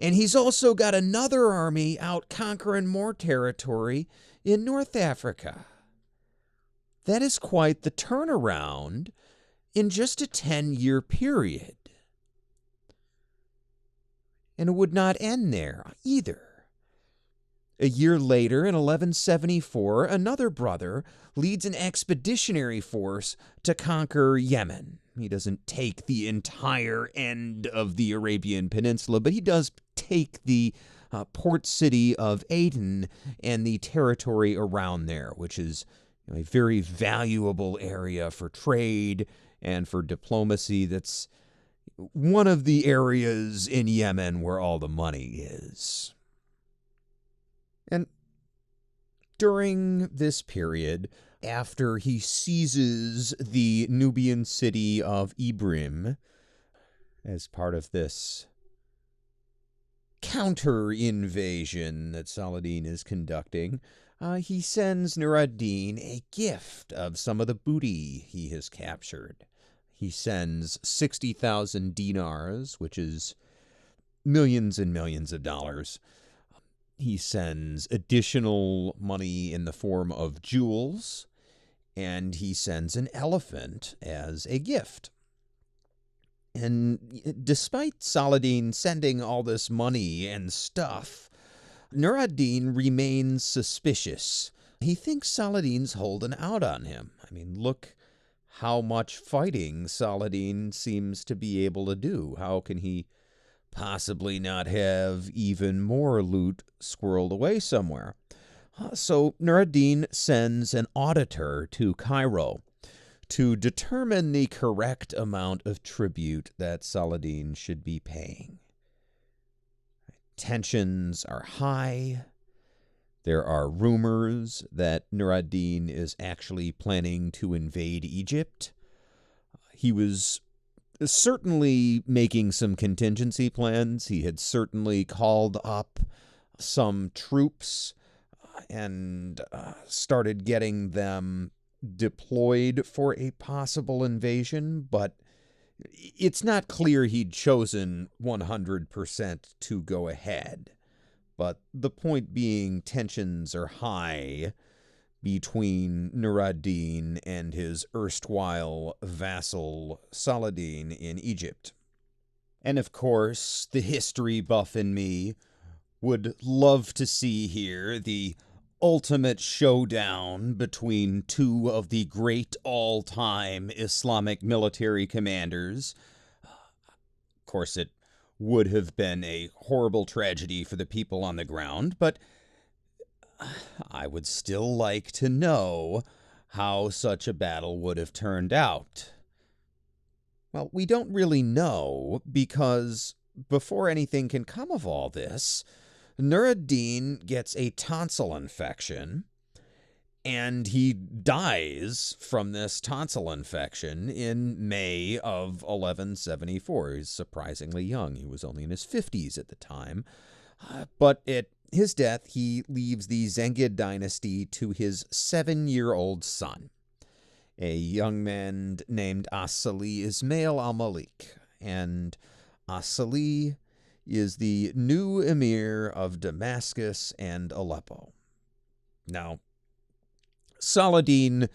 And he's also got another army out conquering more territory in North Africa. That is quite the turnaround in just a 10-year period. And it would not end there either. A year later, in 1174, another brother leads an expeditionary force to conquer Yemen. He doesn't take the entire end of the Arabian Peninsula, but he does take the port city of Aden and the territory around there, which is a very valuable area for trade and for diplomacy. That's one of the areas in Yemen where all the money is. And during this period, after he seizes the Nubian city of Ibrim as part of this counter-invasion that Saladin is conducting, he sends Nur ad-Din a gift of some of the booty he has captured. He sends 60,000 dinars, which is millions and millions of dollars. He sends additional money in the form of jewels, and he sends an elephant as a gift. And despite Saladin sending all this money and stuff, Nur ad-Din remains suspicious. He thinks Saladin's holding out on him. I mean, look how much fighting Saladin seems to be able to do. How can he possibly not have even more loot squirreled away somewhere? So Nur ad-Din sends an auditor to Cairo to determine the correct amount of tribute that Saladin should be paying. Tensions are high. There are rumors that Nur ad-Din is actually planning to invade Egypt. He was certainly making some contingency plans. He had certainly called up some troops and started getting them deployed for a possible invasion, but it's not clear he'd chosen 100% to go ahead. But the point being, tensions are high, between Nur ad-Din and his erstwhile vassal Saladin in Egypt. And of course, the history buff in me would love to see here the ultimate showdown between two of the great all-time Islamic military commanders. Of course, it would have been a horrible tragedy for the people on the ground, but I would still like to know how such a battle would have turned out. Well, we don't really know because before anything can come of all this, Nur ad-Din gets a tonsil infection, and he dies from this tonsil infection in May of 1174. He's surprisingly young. He was only in his 50s at the time. But at his death, he leaves the Zengid dynasty to his 7-year-old son, a young man named As-Salih Ismail al-Malik. And As-Salih is the new emir of Damascus and Aleppo. Now, Saladin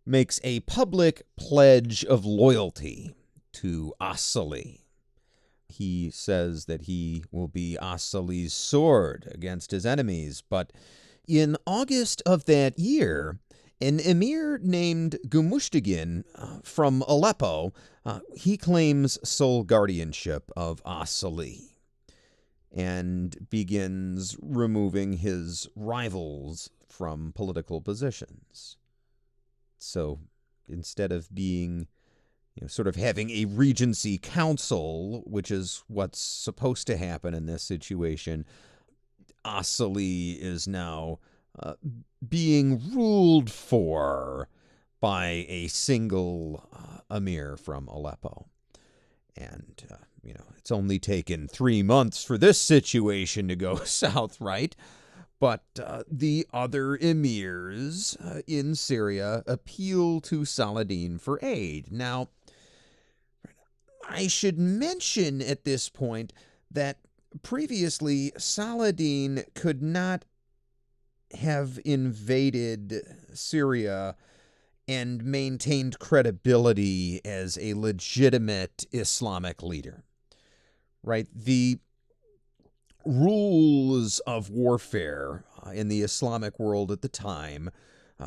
makes a public pledge of loyalty to As-Salih. He says that he will be As-Salih's sword against his enemies, but in August of that year, an emir named Gumushtigin from Aleppo, he claims sole guardianship of As-Salih and begins removing his rivals from political positions. So instead of being, sort of having a regency council, which is what's supposed to happen in this situation, As-Salih is now being ruled for by a single emir from Aleppo. And, it's only taken 3 months for this situation to go south, right? But the other emirs in Syria appeal to Saladin for aid. Now, I should mention at this point that previously Saladin could not have invaded Syria and maintained credibility as a legitimate Islamic leader, right? The rules of warfare in the Islamic world at the time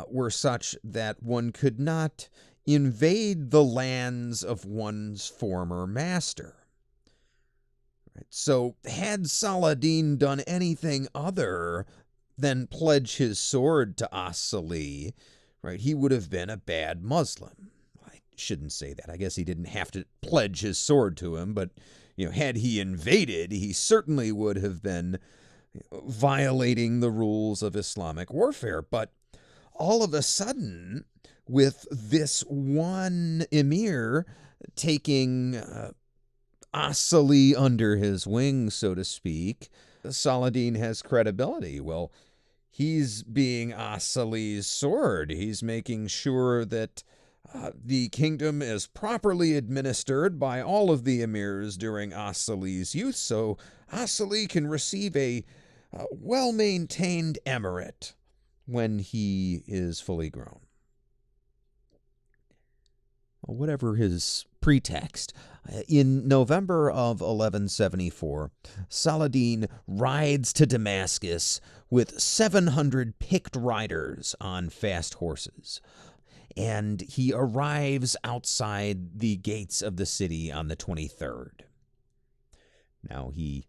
were such that one could not invade the lands of one's former master. Right? So had Saladin done anything other than pledge his sword to As-Salih, right, he would have been a bad Muslim. I shouldn't say that. I guess he didn't have to pledge his sword to him, but had he invaded, he certainly would have been violating the rules of Islamic warfare. But all of a sudden, with this one emir taking As-Salih under his wing, so to speak, Saladin has credibility. Well, he's being As-Salih's sword. He's making sure that the kingdom is properly administered by all of the emirs during As-Salih's youth, so As-Salih can receive a well-maintained emirate when he is fully grown. Whatever his pretext, in November of 1174, Saladin rides to Damascus with 700 picked riders on fast horses, and he arrives outside the gates of the city on the 23rd. Now, he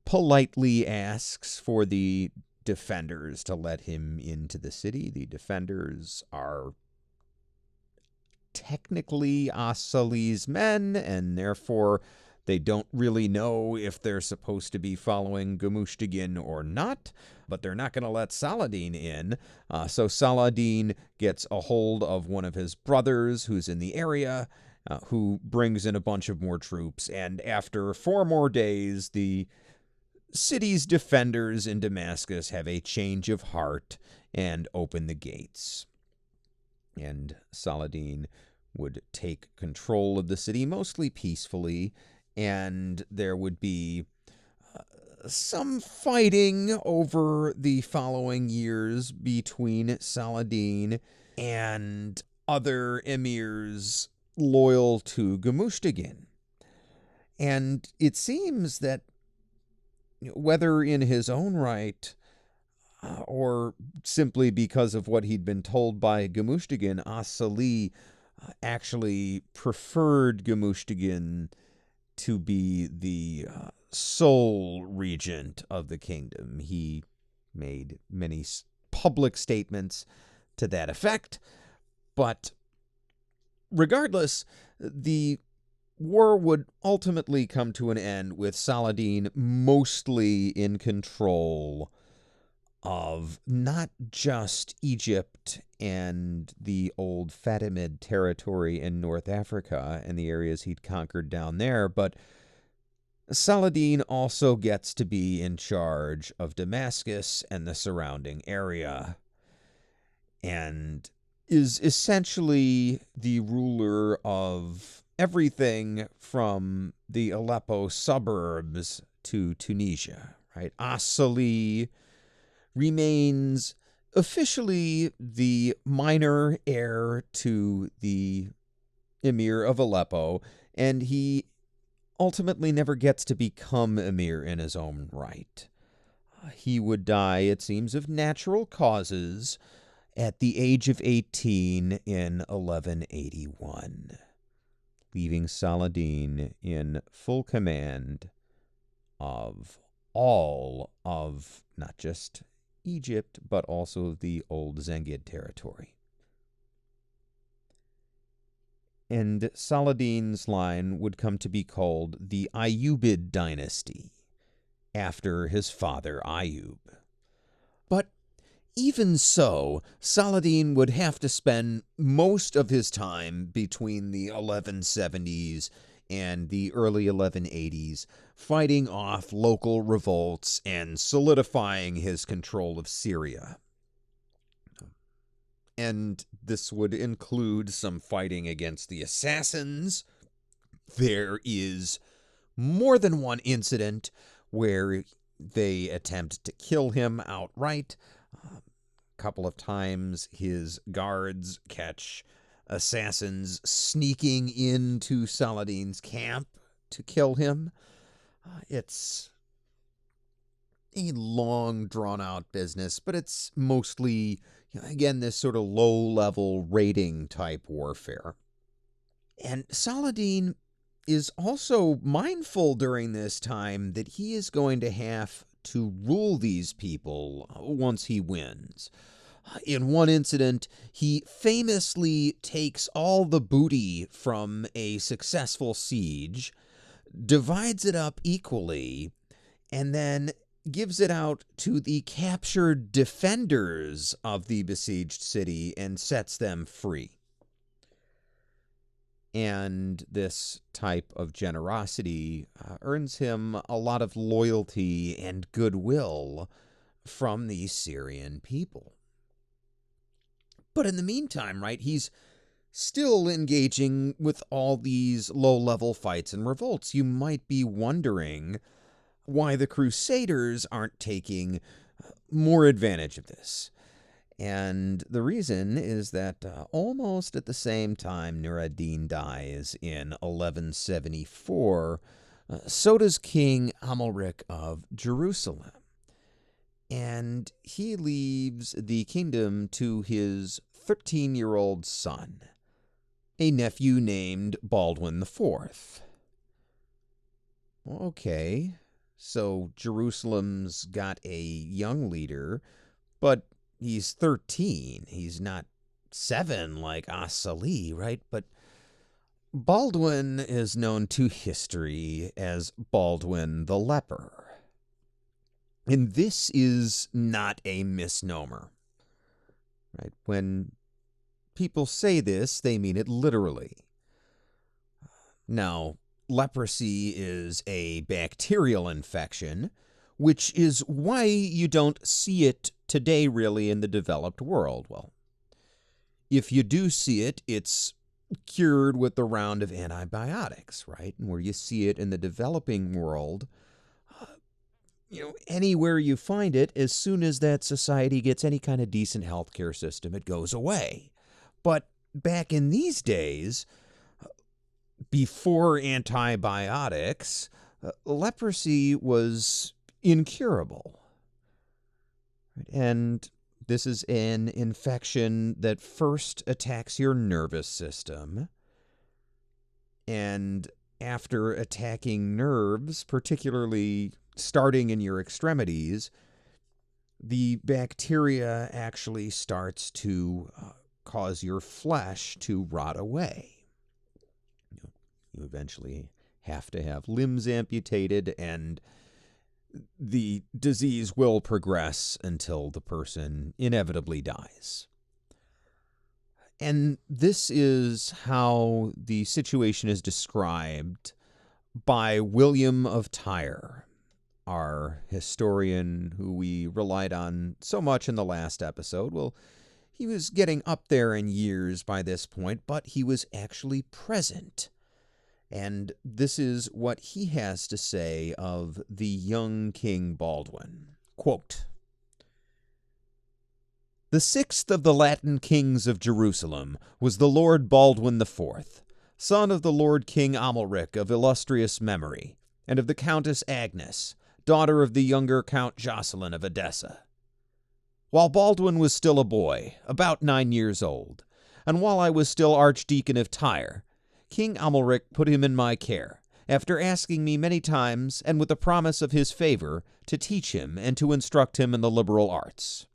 politely asks for the defenders to let him into the city. The defenders are technically As-Salih's men, and therefore they don't really know if they're supposed to be following Gumushtigin or not, but they're not going to let Saladin in. So Saladin gets a hold of one of his brothers who's in the area, who brings in a bunch of more troops, and after 4 more days, the city's defenders in Damascus have a change of heart and open the gates. And Saladin would take control of the city mostly peacefully, and there would be some fighting over the following years between Saladin and other emirs loyal to Gamustagin. And it seems that whether in his own right or simply because of what he'd been told by Gamustagin, As-Salih actually preferred Gamustagin to be the sole regent of the kingdom. He made many public statements to that effect, but regardless, the war would ultimately come to an end with Saladin mostly in control of not just Egypt and the old Fatimid territory in North Africa and the areas he'd conquered down there, but Saladin also gets to be in charge of Damascus and the surrounding area, and is essentially the ruler of everything from the Aleppo suburbs to Tunisia, right? As-Salih remains officially the minor heir to the emir of Aleppo, and he ultimately never gets to become emir in his own right. He would die, it seems, of natural causes at the age of 18 in 1181, leaving Saladin in full command of all of not just Egypt, but also the old Zengid territory. And Saladin's line would come to be called the Ayyubid dynasty, after his father Ayyub. But even so, Saladin would have to spend most of his time between the 1170s and the early 1180s fighting off local revolts and solidifying his control of Syria. And this would include some fighting against the assassins. There is more than one incident where they attempt to kill him outright. A couple of times his guards catch assassins sneaking into Saladin's camp to kill him. It's a long, drawn-out business, but it's mostly, again, this sort of low-level raiding type warfare. And Saladin is also mindful during this time that he is going to have to rule these people once he wins. In one incident, he famously takes all the booty from a successful siege, divides it up equally, and then gives it out to the captured defenders of the besieged city and sets them free. And this type of generosity earns him a lot of loyalty and goodwill from the Syrian people. But in the meantime, right, he's still engaging with all these low-level fights and revolts. You might be wondering why the Crusaders aren't taking more advantage of this. And the reason is that almost at the same time Nur ad-Din dies in 1174, so does King Amalric of Jerusalem. And he leaves the kingdom to his 13-year-old son, a nephew named Baldwin IV. Okay, so Jerusalem's got a young leader, but he's 13. He's not 7 like As-Salih, right? But Baldwin is known to history as Baldwin the Leper. And this is not a misnomer, right? When people say this, they mean it literally. Now, leprosy is a bacterial infection, which is why you don't see it today really in the developed world. Well, if you do see it, it's cured with a round of antibiotics, right? And where you see it in the developing world, anywhere you find it, as soon as that society gets any kind of decent healthcare system, it goes away. But back in these days, before antibiotics, leprosy was incurable. And this is an infection that first attacks your nervous system. And after attacking nerves, particularly starting in your extremities, the bacteria actually starts to cause your flesh to rot away. You eventually have to have limbs amputated, and the disease will progress until the person inevitably dies. And this is how the situation is described by William of Tyre, our historian who we relied on so much in the last episode. Well, he was getting up there in years by this point, but he was actually present. And this is what he has to say of the young King Baldwin. Quote, "The sixth of the Latin kings of Jerusalem was the Lord Baldwin IV, son of the Lord King Amalric of illustrious memory, and of the Countess Agnes, daughter of the younger Count Jocelyn of Edessa. While Baldwin was still a boy, about 9 years old, and while I was still Archdeacon of Tyre, King Amalric put him in my care, after asking me many times, and with a promise of his favor, to teach him and to instruct him in the liberal arts.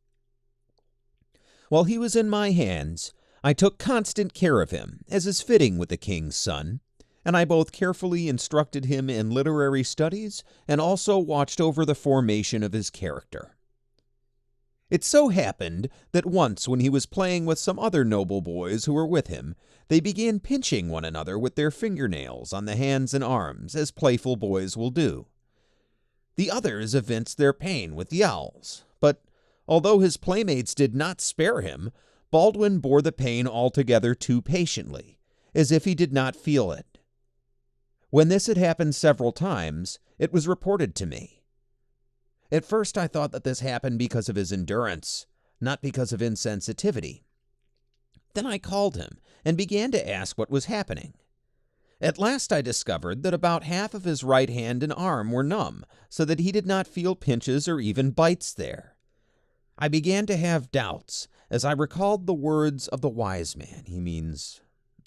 While he was in my hands, I took constant care of him, as is fitting with the king's son, and I both carefully instructed him in literary studies and also watched over the formation of his character. It so happened that once when he was playing with some other noble boys who were with him, they began pinching one another with their fingernails on the hands and arms, as playful boys will do. The others evinced their pain with yowls, but although his playmates did not spare him, Baldwin bore the pain altogether too patiently, as if he did not feel it. When this had happened several times, it was reported to me. At first I thought that this happened because of his endurance, not because of insensitivity. Then I called him and began to ask what was happening. At last I discovered that about half of his right hand and arm were numb, so that he did not feel pinches or even bites there. I began to have doubts, as I recalled the words of the wise man. He means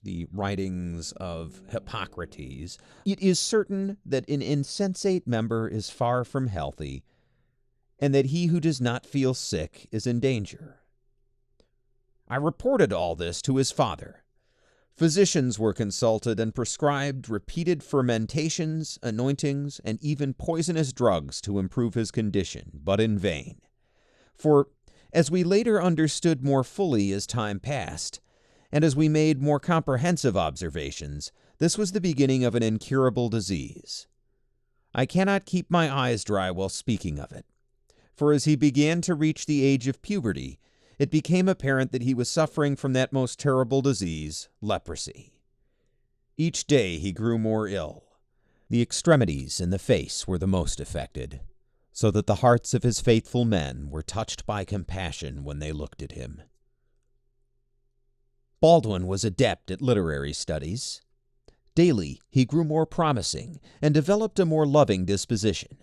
the writings of Hippocrates. It is certain that an insensate member is far from healthy, and that he who does not feel sick is in danger. I reported all this to his father. Physicians were consulted and prescribed repeated fermentations, anointings, and even poisonous drugs to improve his condition, but in vain. For, as we later understood more fully as time passed, and as we made more comprehensive observations, this was the beginning of an incurable disease. I cannot keep my eyes dry while speaking of it, for as he began to reach the age of puberty, it became apparent that he was suffering from that most terrible disease, leprosy. Each day he grew more ill. The extremities and the face were the most affected, so that the hearts of his faithful men were touched by compassion when they looked at him. Baldwin was adept at literary studies. Daily he grew more promising and developed a more loving disposition.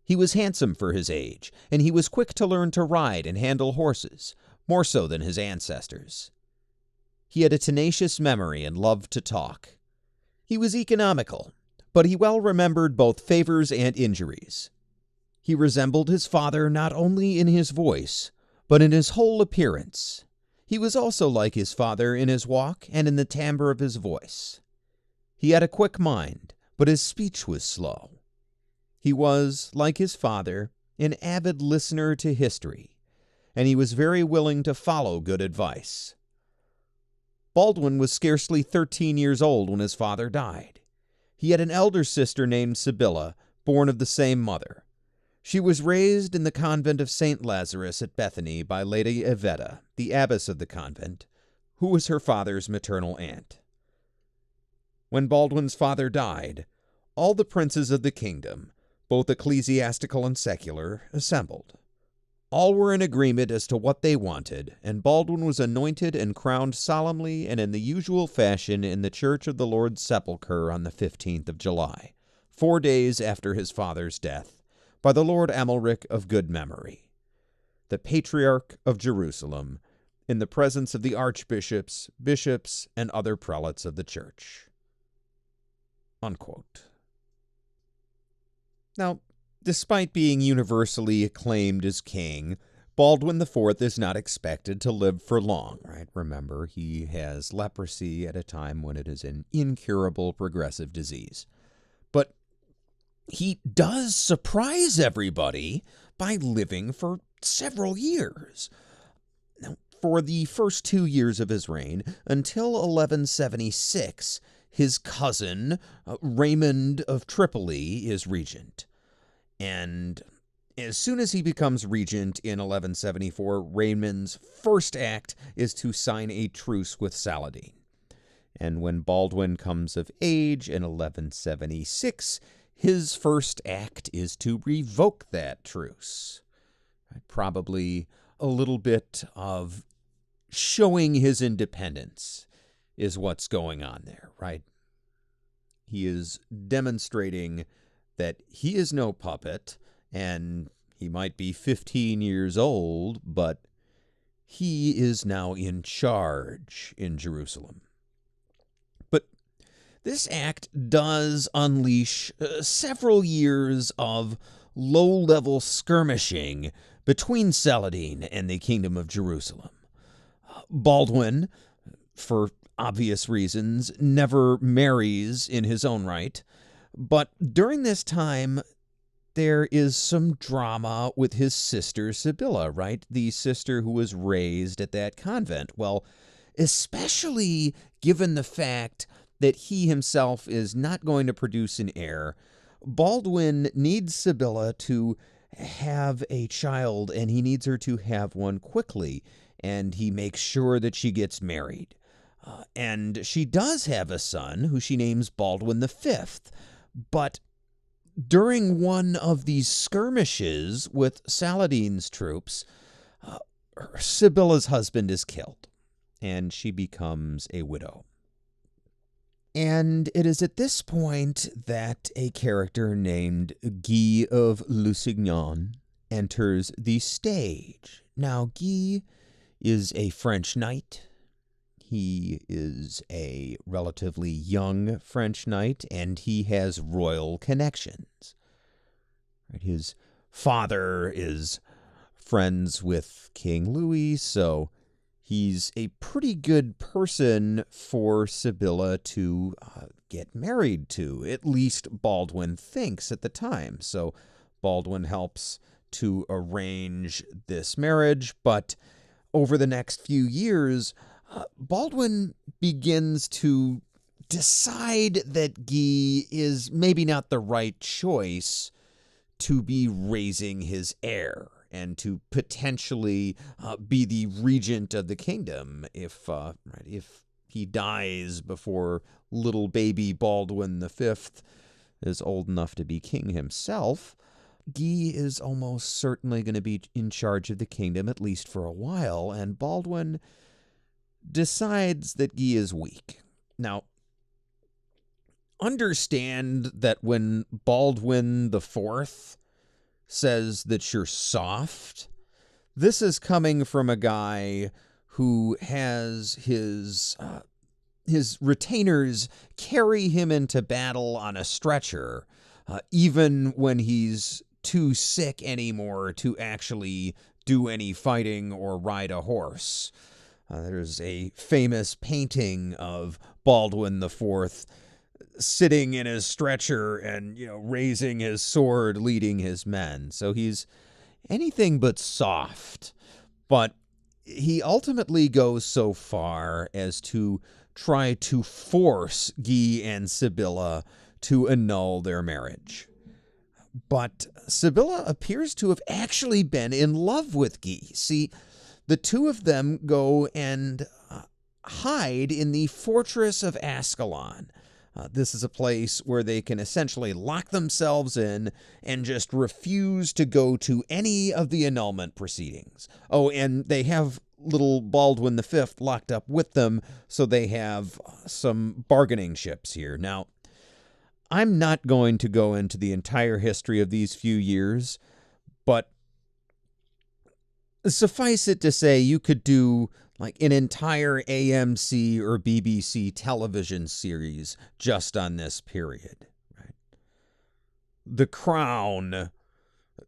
He was handsome for his age, and he was quick to learn to ride and handle horses, more so than his ancestors. He had a tenacious memory and loved to talk. He was economical, but he well remembered both favors and injuries. He resembled his father not only in his voice, but in his whole appearance. He was also like his father in his walk and in the timbre of his voice. He had a quick mind, but his speech was slow. He was, like his father, an avid listener to history, and he was very willing to follow good advice. Baldwin was scarcely 13 years old when his father died. He had an elder sister named Sibylla, born of the same mother. She was raised in the convent of St. Lazarus at Bethany by Lady Evetta, the abbess of the convent, who was her father's maternal aunt. When Baldwin's father died, all the princes of the kingdom, both ecclesiastical and secular, assembled. All were in agreement as to what they wanted, and Baldwin was anointed and crowned solemnly and in the usual fashion in the church of the Lord's Sepulchre on the 15th of July, 4 days after his father's death, by the Lord Amalric of good memory, the Patriarch of Jerusalem, in the presence of the archbishops, bishops, and other prelates of the church." Unquote. Now, despite being universally acclaimed as king, Baldwin IV is not expected to live for long, right? Remember, he has leprosy at a time when it is an incurable progressive disease. But he does surprise everybody by living for several years. Now, for the first 2 years of his reign, until 1176, his cousin, Raymond of Tripoli, is regent. And as soon as he becomes regent in 1174, Raymond's first act is to sign a truce with Saladin. And when Baldwin comes of age in 1176, his first act is to revoke that truce. Probably a little bit of showing his independence is what's going on there, right? He is demonstrating that he is no puppet, and he might be 15 years old, but he is now in charge in Jerusalem. But this act does unleash several years of low-level skirmishing between Saladin and the Kingdom of Jerusalem. Baldwin, for obvious reasons, never marries in his own right, but during this time, there is some drama with his sister Sibylla, right? The sister who was raised at that convent. Well, especially given the fact that he himself is not going to produce an heir, Baldwin needs Sibylla to have a child, and he needs her to have one quickly, and he makes sure that she gets married. And she does have a son who she names Baldwin V. But during one of these skirmishes with Saladin's troops, Sibylla's husband is killed, and she becomes a widow. And it is at this point that a character named Guy of Lusignan enters the stage. Now, Guy is a French knight. He is a relatively young French knight, and he has royal connections. His father is friends with King Louis, so he's a pretty good person for Sibylla to get married to, at least Baldwin thinks at the time. So Baldwin helps to arrange this marriage, but over the next few years, Baldwin begins to decide that Guy is maybe not the right choice to be raising his heir and to potentially be the regent of the kingdom if he dies before little baby Baldwin V is old enough to be king himself. Guy is almost certainly going to be in charge of the kingdom, at least for a while, and Baldwin decides that Guy is weak. Now, understand that when Baldwin IV says that you're soft, this is coming from a guy who has his retainers carry him into battle on a stretcher, even when he's too sick anymore to actually do any fighting or ride a horse. There's a famous painting of Baldwin IV sitting in his stretcher and, raising his sword, leading his men. So he's anything but soft. But he ultimately goes so far as to try to force Guy and Sibylla to annul their marriage. But Sibylla appears to have actually been in love with Guy. See, the two of them go and hide in the fortress of Ascalon. This is a place where they can essentially lock themselves in and just refuse to go to any of the annulment proceedings. Oh, and they have little Baldwin V locked up with them, so they have some bargaining chips here. Now, I'm not going to go into the entire history of these few years, but suffice it to say you could do like an entire AMC or BBC television series just on this period. Right? The Crown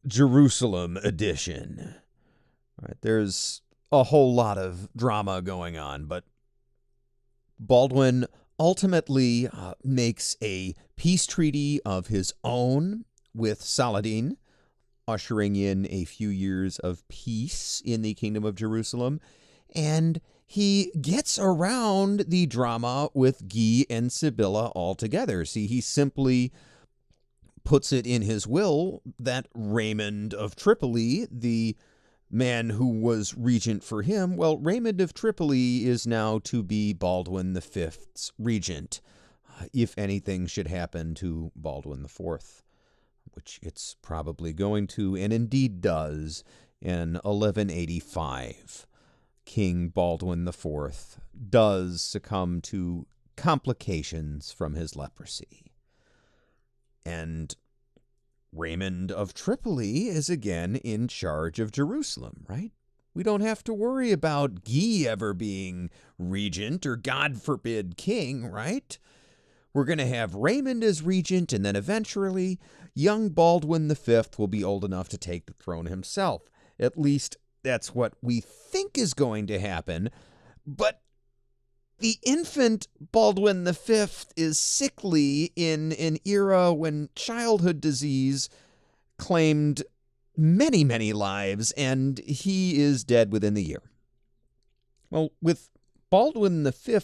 Jerusalem edition. Right? There's a whole lot of drama going on, but Baldwin ultimately makes a peace treaty of his own with Saladin, ushering in a few years of peace in the Kingdom of Jerusalem. And he gets around the drama with Guy and Sibylla altogether. See, he simply puts it in his will that Raymond of Tripoli, the man who was regent for him, well, Raymond of Tripoli is now to be Baldwin V's regent, if anything should happen to Baldwin IV, which it's probably going to, and indeed does, in 1185. King Baldwin IV does succumb to complications from his leprosy. And Raymond of Tripoli is again in charge of Jerusalem, right? We don't have to worry about Guy ever being regent or, God forbid, king, right? We're going to have Raymond as regent, and then eventually young Baldwin V will be old enough to take the throne himself. At least that's what we think is going to happen. But the infant Baldwin V is sickly in an era when childhood disease claimed many, many lives, and he is dead within the year. Well, with Baldwin V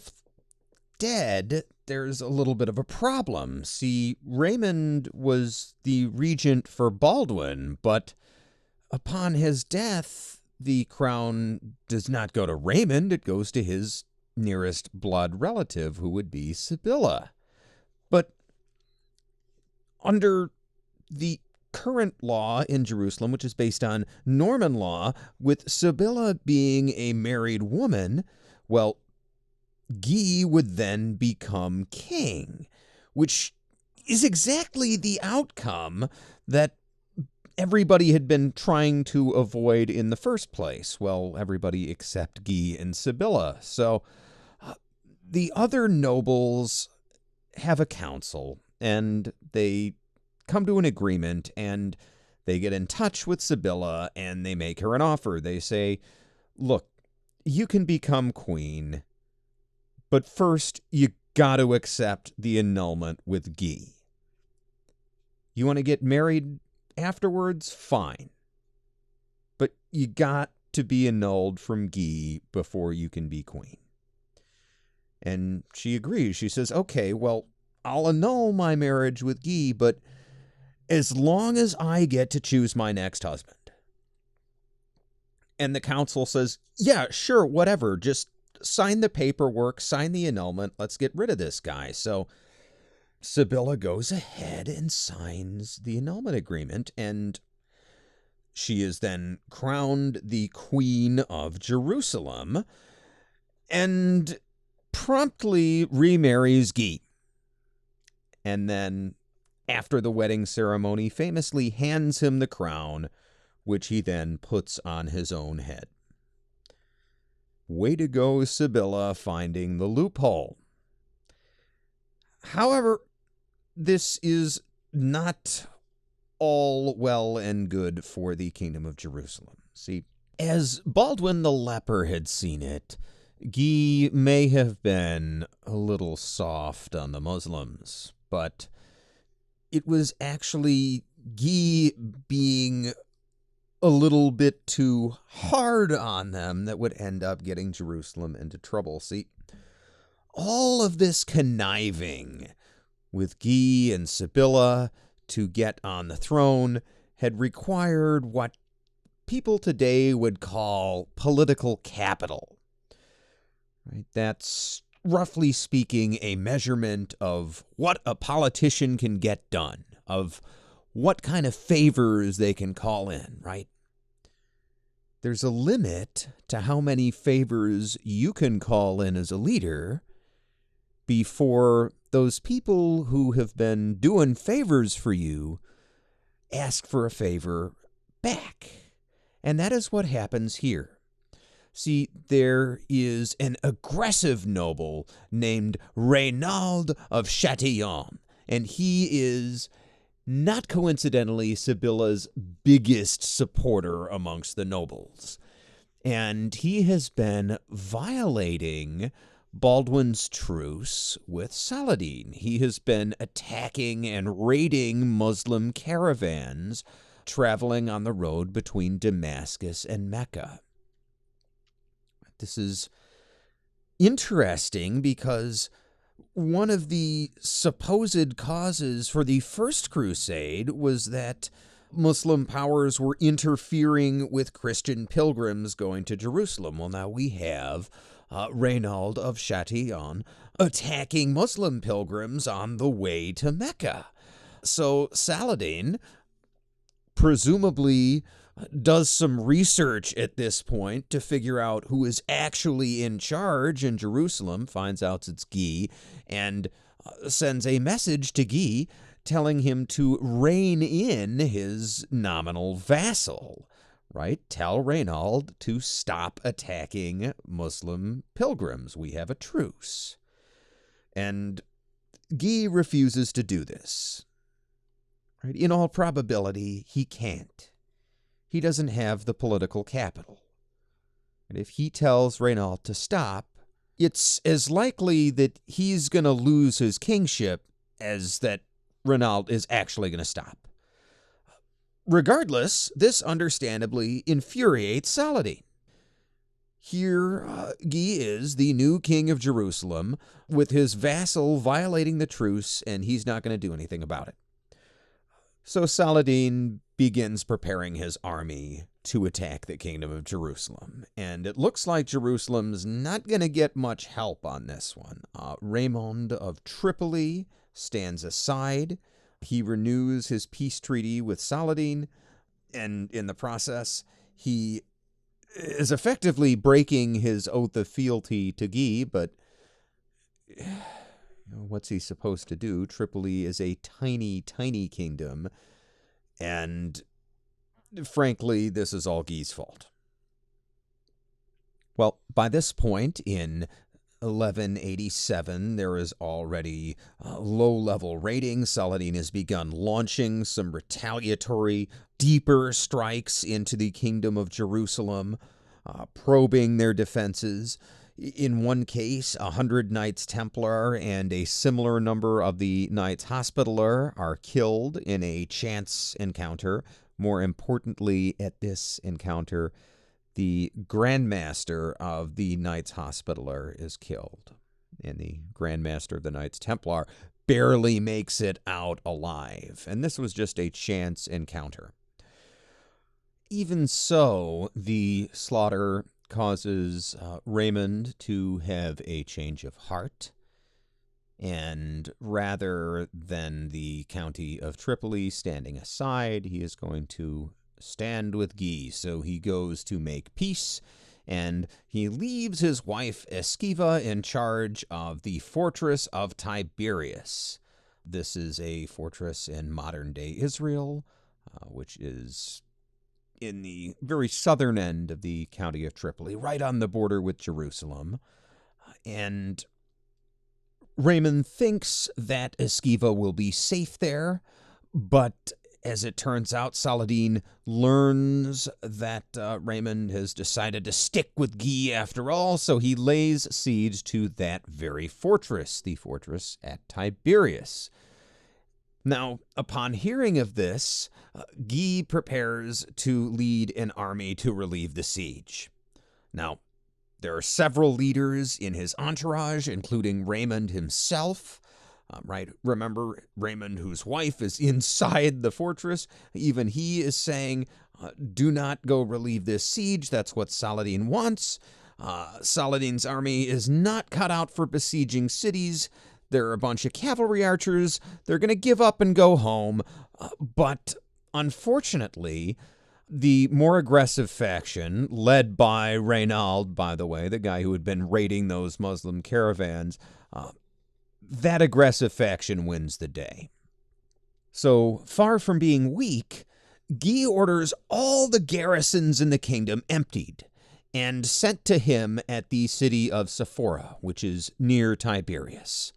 dead, there's a little bit of a problem. See, Raymond was the regent for Baldwin, but upon his death, the crown does not go to Raymond, it goes to his nearest blood relative, who would be Sibylla. But under the current law in Jerusalem, which is based on Norman law, with Sibylla being a married woman, well, Guy would then become king, which is exactly the outcome that everybody had been trying to avoid in the first place. Well, everybody except Guy and Sibylla. So the other nobles have a council, and they come to an agreement, and they get in touch with Sibylla, and they make her an offer. They say, look, you can become queen, but first you got to accept the annulment with Guy. You want to get married afterwards? Fine. But you got to be annulled from Guy before you can be queen. And she agrees. She says, okay, well, I'll annul my marriage with Guy, but as long as I get to choose my next husband. And the council says, yeah, sure, whatever. Just sign the paperwork, sign the annulment. Let's get rid of this guy. So Sibylla goes ahead and signs the annulment agreement, and she is then crowned the Queen of Jerusalem and promptly remarries Guy. And then, after the wedding ceremony, famously hands him the crown, which he then puts on his own head. Way to go, Sibylla, finding the loophole. However, this is not all well and good for the Kingdom of Jerusalem. See, as Baldwin the Leper had seen it, Guy may have been a little soft on the Muslims, but it was actually Guy being a little bit too hard on them that would end up getting Jerusalem into trouble. See, all of this conniving with Guy and Sibylla to get on the throne had required what people today would call political capital. Right? That's roughly speaking, a measurement of what a politician can get done, of what kind of favors they can call in, right? There's a limit to how many favors you can call in as a leader before those people who have been doing favors for you ask for a favor back. And that is what happens here. See, there is an aggressive noble named Reynald of Chatillon, and he is, not coincidentally, Sibylla's biggest supporter amongst the nobles. And he has been violating Baldwin's truce with Saladin. He has been attacking and raiding Muslim caravans traveling on the road between Damascus and Mecca. This is interesting because one of the supposed causes for the First Crusade was that Muslim powers were interfering with Christian pilgrims going to Jerusalem. Well, now we have Reynald of Chatillon attacking Muslim pilgrims on the way to Mecca. So Saladin presumably does some research at this point to figure out who is actually in charge in Jerusalem, finds out it's Guy, and sends a message to Guy telling him to rein in his nominal vassal, right? Tell Reynald to stop attacking Muslim pilgrims. We have a truce. And Guy refuses to do this. Right? In all probability, he can't. He doesn't have the political capital. And if he tells Reynald to stop, it's as likely that he's going to lose his kingship as that Reynald is actually going to stop. Regardless, this understandably infuriates Saladin. Here, Guy is the new king of Jerusalem with his vassal violating the truce, and he's not going to do anything about it. So Saladin begins preparing his army to attack the kingdom of Jerusalem. And it looks like Jerusalem's not going to get much help on this one. Raymond of Tripoli stands aside. He renews his peace treaty with Saladin, and in the process, he is effectively breaking his oath of fealty to Guy, but what's he supposed to do? Tripoli is a tiny, tiny kingdom, and frankly, this is all Guy's fault. Well, by this point in 1187, there is already low-level raiding. Saladin has begun launching some retaliatory, deeper strikes into the kingdom of Jerusalem, probing their defenses. In one case, 100 Knights Templar and a similar number of the Knights Hospitaller are killed in a chance encounter. More importantly, at this encounter, the Grand Master of the Knights Hospitaller is killed, and the Grand Master of the Knights Templar barely makes it out alive. And this was just a chance encounter. Even so, the slaughter causes Raymond to have a change of heart, and rather than the county of Tripoli standing aside, he is going to stand with Guy. So he goes to make peace, and he leaves his wife Esquiva in charge of the fortress of Tiberias. This is a fortress in modern-day Israel, which is in the very southern end of the county of Tripoli, right on the border with Jerusalem. And Raymond thinks that Esquiva will be safe there, but as it turns out, Saladin learns that Raymond has decided to stick with Guy after all, so he lays siege to that very fortress, the fortress at Tiberias. Now, upon hearing of this, Guy prepares to lead an army to relieve the siege. Now, there are several leaders in his entourage, including Raymond himself. Right? Remember, Raymond, whose wife is inside the fortress, even he is saying, do not go relieve this siege. That's what Saladin wants. Saladin's army is not cut out for besieging cities. They're a bunch of cavalry archers. They're going to give up and go home. But unfortunately, the more aggressive faction, led by Reynald, by the way, the guy who had been raiding those Muslim caravans, that aggressive faction wins the day. So, far from being weak, Guy orders all the garrisons in the kingdom emptied and sent to him at the city of Sephora, which is near Tiberias.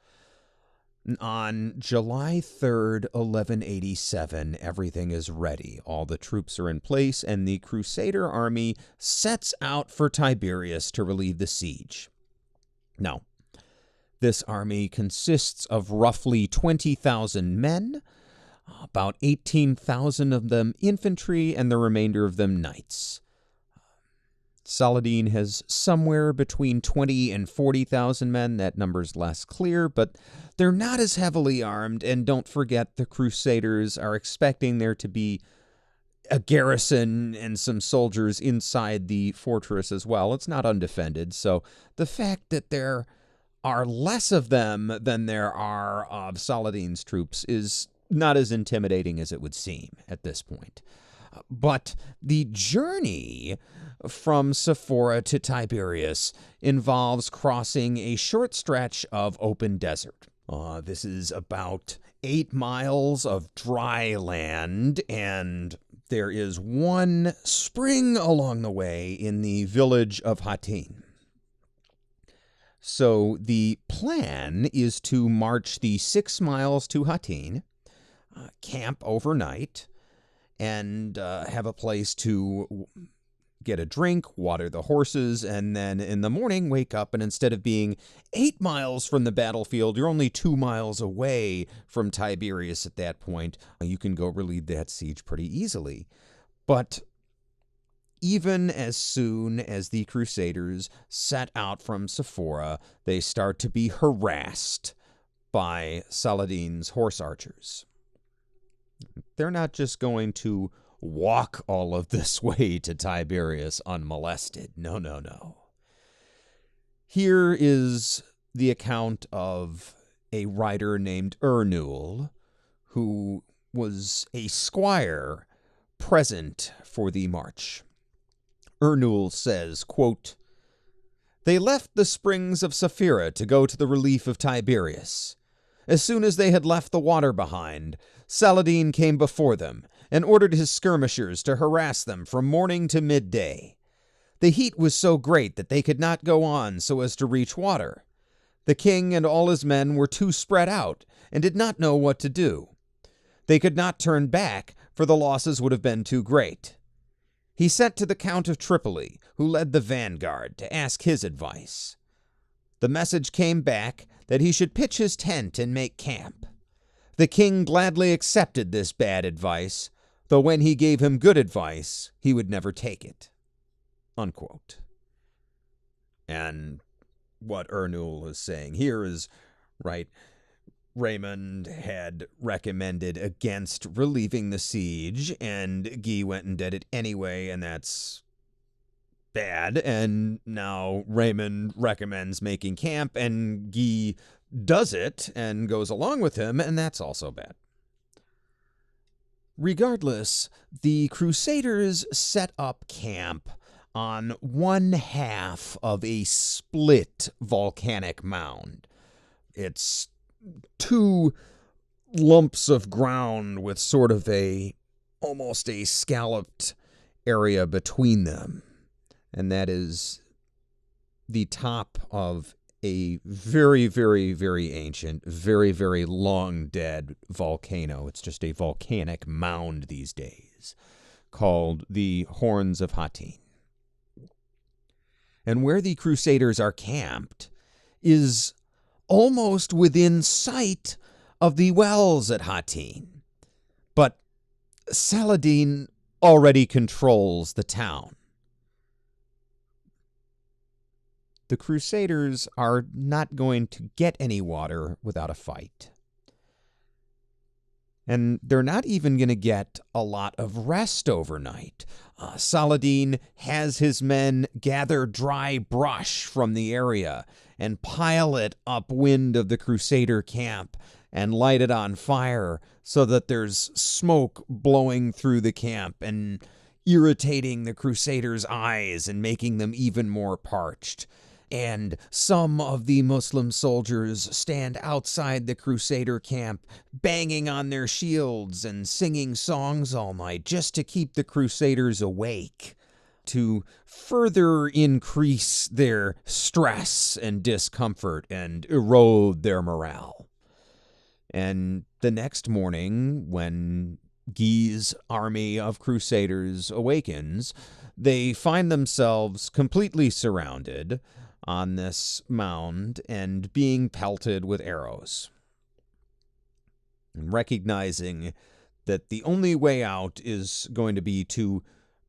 On July 3rd, 1187, everything is ready. All the troops are in place, and the Crusader army sets out for Tiberias to relieve the siege. Now, this army consists of roughly 20,000 men, about 18,000 of them infantry, and the remainder of them knights. Saladin has somewhere between 20 and 40,000 men. That number's less clear, but they're not as heavily armed, and don't forget the Crusaders are expecting there to be a garrison and some soldiers inside the fortress as well. It's not undefended, so the fact that there are less of them than there are of Saladin's troops is not as intimidating as it would seem at this point. But the journey from Sephora to Tiberias involves crossing a short stretch of open desert. This is about 8 miles of dry land, and there is one spring along the way in the village of Hattin. So the plan is to march the 6 miles to Hattin, camp overnight, and have a place to get a drink, water the horses, and then in the morning wake up, and instead of being 8 miles from the battlefield, you're only 2 miles away from Tiberias at that point. You can go relieve that siege pretty easily. But even as soon as the Crusaders set out from Sephora, they start to be harassed by Saladin's horse archers. They're not just going to walk all of this way to Tiberias unmolested. No. Here is the account of a writer named Ernul, who was a squire present for the march. Ernul says, quote, "They left the springs of Saphira to go to the relief of Tiberias. As soon as they had left the water behind, Saladin came before them and ordered his skirmishers to harass them from morning to midday. The heat was so great that they could not go on so as to reach water. The king and all his men were too spread out and did not know what to do. They could not turn back, for the losses would have been too great. He sent to the Count of Tripoli, who led the vanguard, to ask his advice. The message came back that he should pitch his tent and make camp. The king gladly accepted this bad advice, though when he gave him good advice, he would never take it." Unquote. And what Ernul is saying here is, right, Raymond had recommended against relieving the siege, and Guy went and did it anyway, and that's bad. And now Raymond recommends making camp, and Guy does it and goes along with him, and that's also bad. Regardless, the Crusaders set up camp on one half of a split volcanic mound. It's 2 lumps of ground with sort of almost a scalloped area between them. And that is the top of a very, very, very ancient, very, very long dead volcano. It's just a volcanic mound these days, called the Horns of Hattin. And where the Crusaders are camped is almost within sight of the wells at Hattin. But Saladin already controls the town. The Crusaders are not going to get any water without a fight. And they're not even going to get a lot of rest overnight. Saladin has his men gather dry brush from the area and pile it upwind of the Crusader camp and light it on fire so that there's smoke blowing through the camp and irritating the Crusaders' eyes and making them even more parched. And some of the Muslim soldiers stand outside the Crusader camp, banging on their shields and singing songs all night just to keep the Crusaders awake, to further increase their stress and discomfort and erode their morale. And the next morning, when Guy's army of Crusaders awakens, they find themselves completely surrounded on this mound and being pelted with arrows. And recognizing that the only way out is going to be to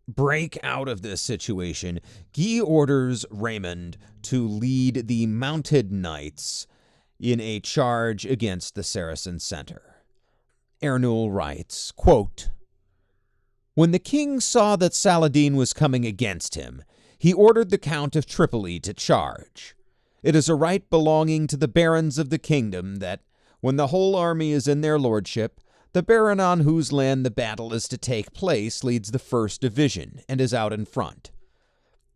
break out of this situation, Guy orders Raymond to lead the mounted knights in a charge against the Saracen center. Ernul writes, quote, "When the king saw that Saladin was coming against him, he ordered the Count of Tripoli to charge. It is a right belonging to the barons of the kingdom that, when the whole army is in their lordship, the baron on whose land the battle is to take place leads the first division and is out in front.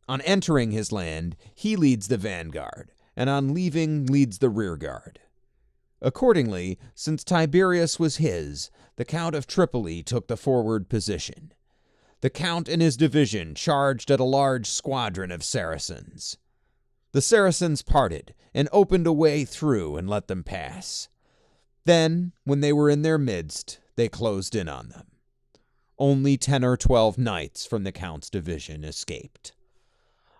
On entering his land, he leads the vanguard, and on leaving leads the rearguard. Accordingly, since Tiberias was his, the Count of Tripoli took the forward position. The Count and his division charged at a large squadron of Saracens. The Saracens parted and opened a way through and let them pass. Then, when they were in their midst, they closed in on them. Only 10 or 12 knights from the Count's division escaped.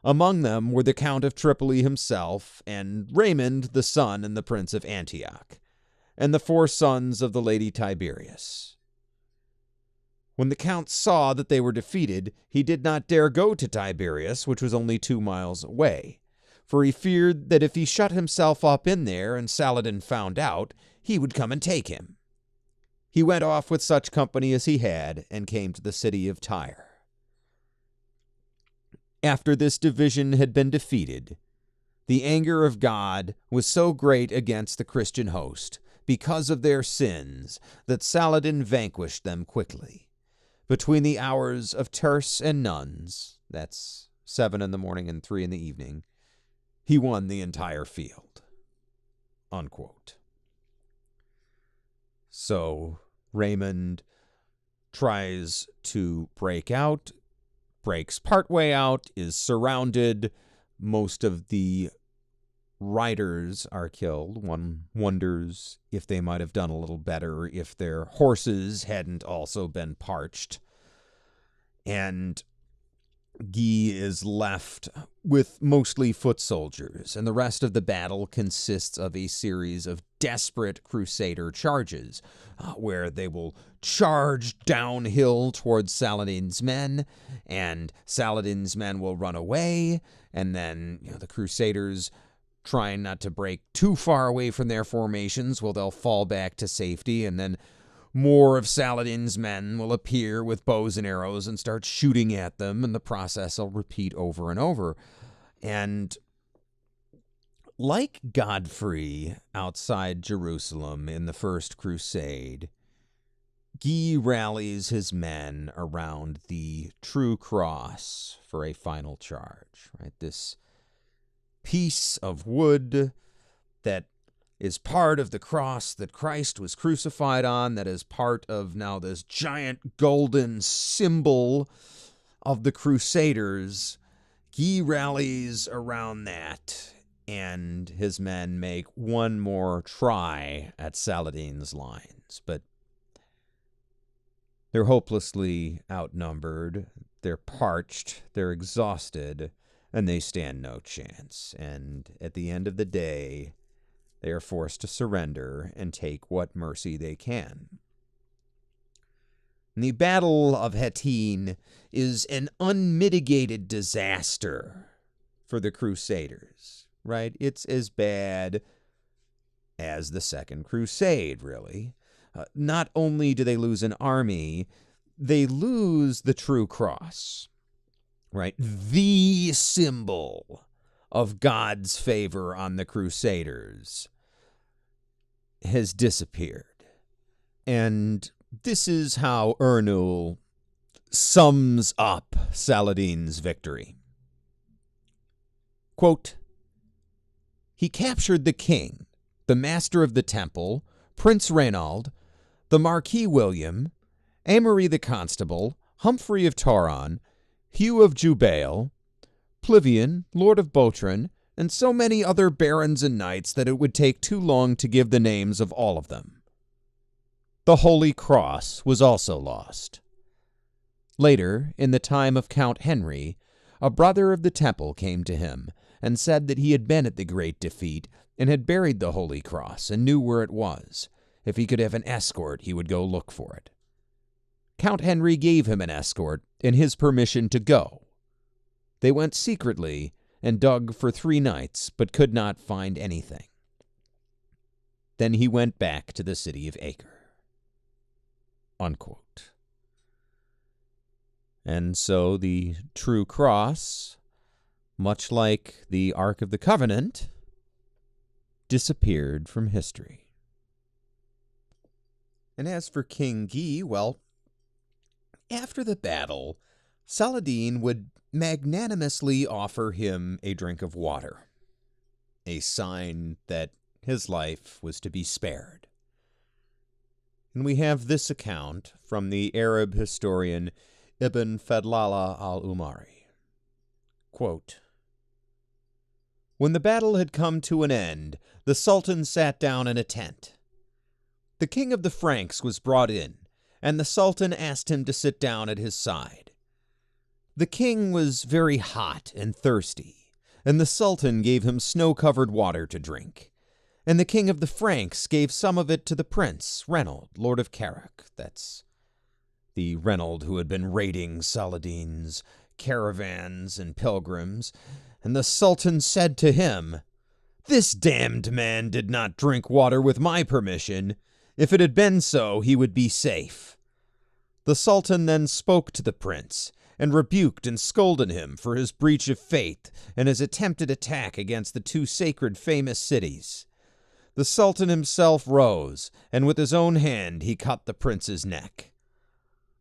Among them were the Count of Tripoli himself, and Raymond, the son and the Prince of Antioch, and the 4 sons of the Lady Tiberias. When the Count saw that they were defeated, he did not dare go to Tiberias, which was only 2 miles away, for he feared that if he shut himself up in there and Saladin found out, he would come and take him. He went off with such company as he had and came to the city of Tyre. After this division had been defeated, the anger of God was so great against the Christian host, because of their sins, that Saladin vanquished them quickly. Between the hours of terce and nuns, that's 7 in the morning and 3 in the evening, he won the entire field." Unquote. So Raymond tries to break out, breaks partway out, is surrounded. Most of the riders are killed. One wonders if they might have done a little better if their horses hadn't also been parched. And Guy is left with mostly foot soldiers, and the rest of the battle consists of a series of desperate Crusader charges, where they will charge downhill towards Saladin's men, and Saladin's men will run away, and then the Crusaders, trying not to break too far away from their formations, they'll fall back to safety, and then more of Saladin's men will appear with bows and arrows and start shooting at them, and the process will repeat over and over. And like Godfrey outside Jerusalem in the First Crusade, Guy rallies his men around the true cross for a final charge, right? This piece of wood that is part of the cross that Christ was crucified on, that is part of now this giant golden symbol of the Crusaders. Guy rallies around that, and his men make one more try at Saladin's lines, but they're hopelessly outnumbered, they're parched, they're exhausted, and they stand no chance. And at the end of the day, they are forced to surrender and take what mercy they can. The Battle of Hattin is an unmitigated disaster for the Crusaders, right? It's as bad as the Second Crusade, really. Not only do they lose an army, they lose the true cross, right? The symbol of God's favor on the Crusaders has disappeared. And this is how Ernul sums up Saladin's victory. Quote, "He captured the king, the master of the temple, Prince Reynald, the Marquis William, Amory the Constable, Humphrey of Tauron, Hugh of Jubail, Plivian, Lord of Botron, and so many other barons and knights that it would take too long to give the names of all of them. The Holy Cross was also lost. Later, in the time of Count Henry, a brother of the temple came to him and said that he had been at the great defeat and had buried the Holy Cross and knew where it was. If he could have an escort, he would go look for it. Count Henry gave him an escort and his permission to go. They went secretly and dug for 3 nights, but could not find anything. Then he went back to the city of Acre." Unquote. And so the true cross, much like the Ark of the Covenant, disappeared from history. And as for King Guy, well, after the battle, Saladin would magnanimously offer him a drink of water, a sign that his life was to be spared. And we have this account from the Arab historian Ibn Fadlallah al-Umari. Quote, "When the battle had come to an end, the Sultan sat down in a tent. The king of the Franks was brought in, and the Sultan asked him to sit down at his side. The king was very hot and thirsty, and the Sultan gave him snow-covered water to drink. And the king of the Franks gave some of it to the prince, Reynald, Lord of Carrick." That's the Reynald who had been raiding Saladin's caravans and pilgrims. "And the Sultan said to him, 'This damned man did not drink water with my permission. If it had been so, he would be safe.' The Sultan then spoke to the prince, and rebuked and scolded him for his breach of faith and his attempted attack against the 2 sacred famous cities. The Sultan himself rose, and with his own hand he cut the prince's neck.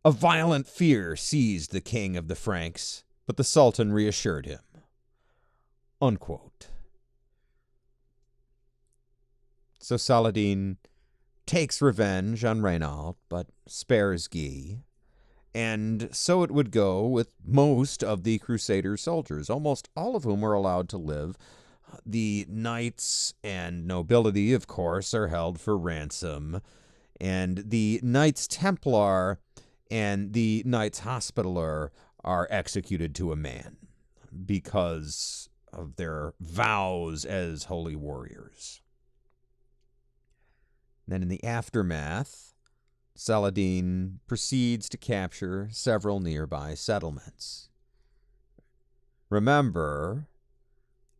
A violent fear seized the king of the Franks, but the Sultan reassured him." Unquote. So Saladin takes revenge on Reynald, but spares Guy. And so it would go with most of the Crusader soldiers, almost all of whom were allowed to live. The knights and nobility, of course, are held for ransom. And the Knights Templar and the Knights Hospitaller are executed to a man because of their vows as holy warriors. Then in the aftermath, Saladin proceeds to capture several nearby settlements. Remember,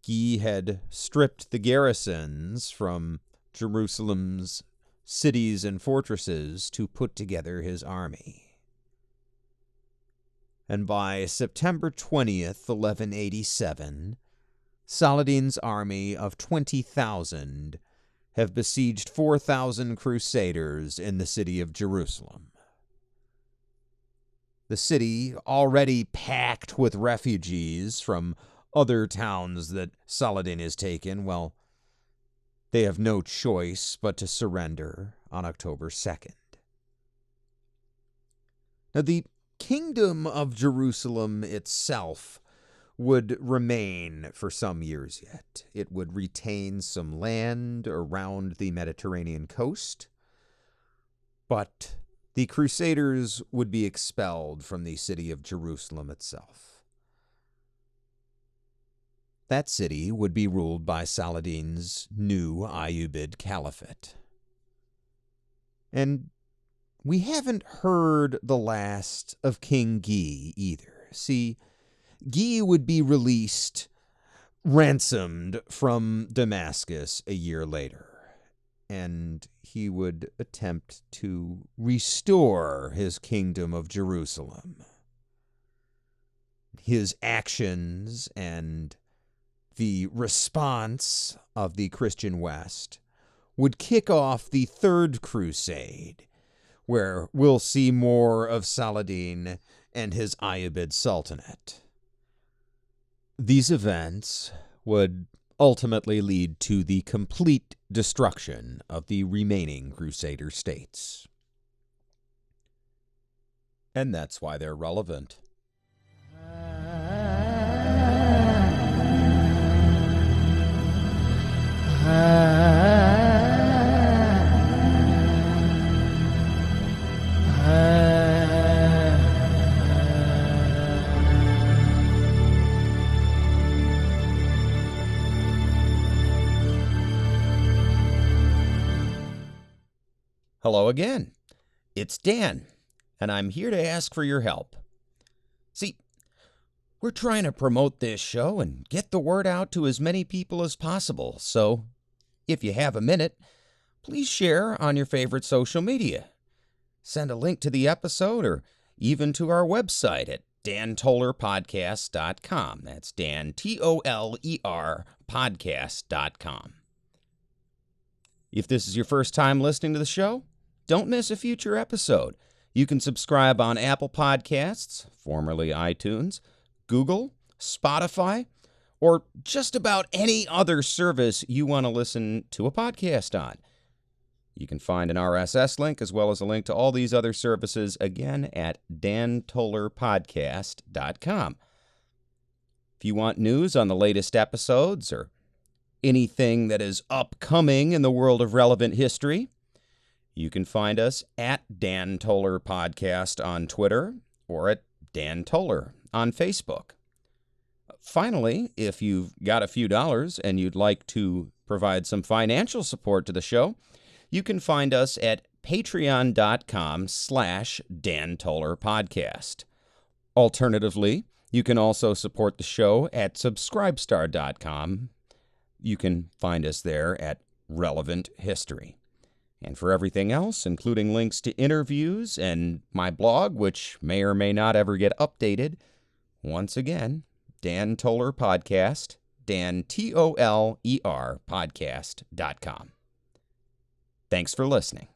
Guy had stripped the garrisons from Jerusalem's cities and fortresses to put together his army. And by September 20th, 1187, Saladin's army of 20,000 have besieged 4,000 Crusaders in the city of Jerusalem. The city, already packed with refugees from other towns that Saladin has taken, well, they have no choice but to surrender on October 2nd. Now, the kingdom of Jerusalem itself would remain for some years yet. It would retain some land around the Mediterranean coast, but the Crusaders would be expelled from the city of Jerusalem itself. That city would be ruled by Saladin's new Ayyubid Caliphate. And we haven't heard the last of King Guy either. See, Guy would be released, ransomed from Damascus a year later. And he would attempt to restore his kingdom of Jerusalem. His actions and the response of the Christian West would kick off the Third Crusade, where we'll see more of Saladin and his Ayyubid Sultanate. These events would ultimately lead to the complete destruction of the remaining Crusader states. And that's why they're relevant. Hello again. It's Dan, and I'm here to ask for your help. See, we're trying to promote this show and get the word out to as many people as possible, so if you have a minute, please share on your favorite social media. Send a link to the episode or even to our website at dantollerpodcast.com. That's Dan, T-O-L-E-R, podcast.com. If this is your first time listening to the show, don't miss a future episode. You can subscribe on Apple Podcasts, formerly iTunes, Google, Spotify, or just about any other service you want to listen to a podcast on. You can find an RSS link as well as a link to all these other services again at dantollerpodcast.com. If you want news on the latest episodes or anything that is upcoming in the world of relevant history, you can find us at Dan Toller Podcast on Twitter or at Dan Toller on Facebook. Finally, if you've got a few dollars and you'd like to provide some financial support to the show, you can find us at patreon.com/Dan Toller Podcast. Alternatively, you can also support the show at subscribestar.com. You can find us there at Relevant History. And for everything else, including links to interviews and my blog, which may or may not ever get updated, once again, Dan Toller Podcast, Dan, T-O-L-E-R, podcast.com. Thanks for listening.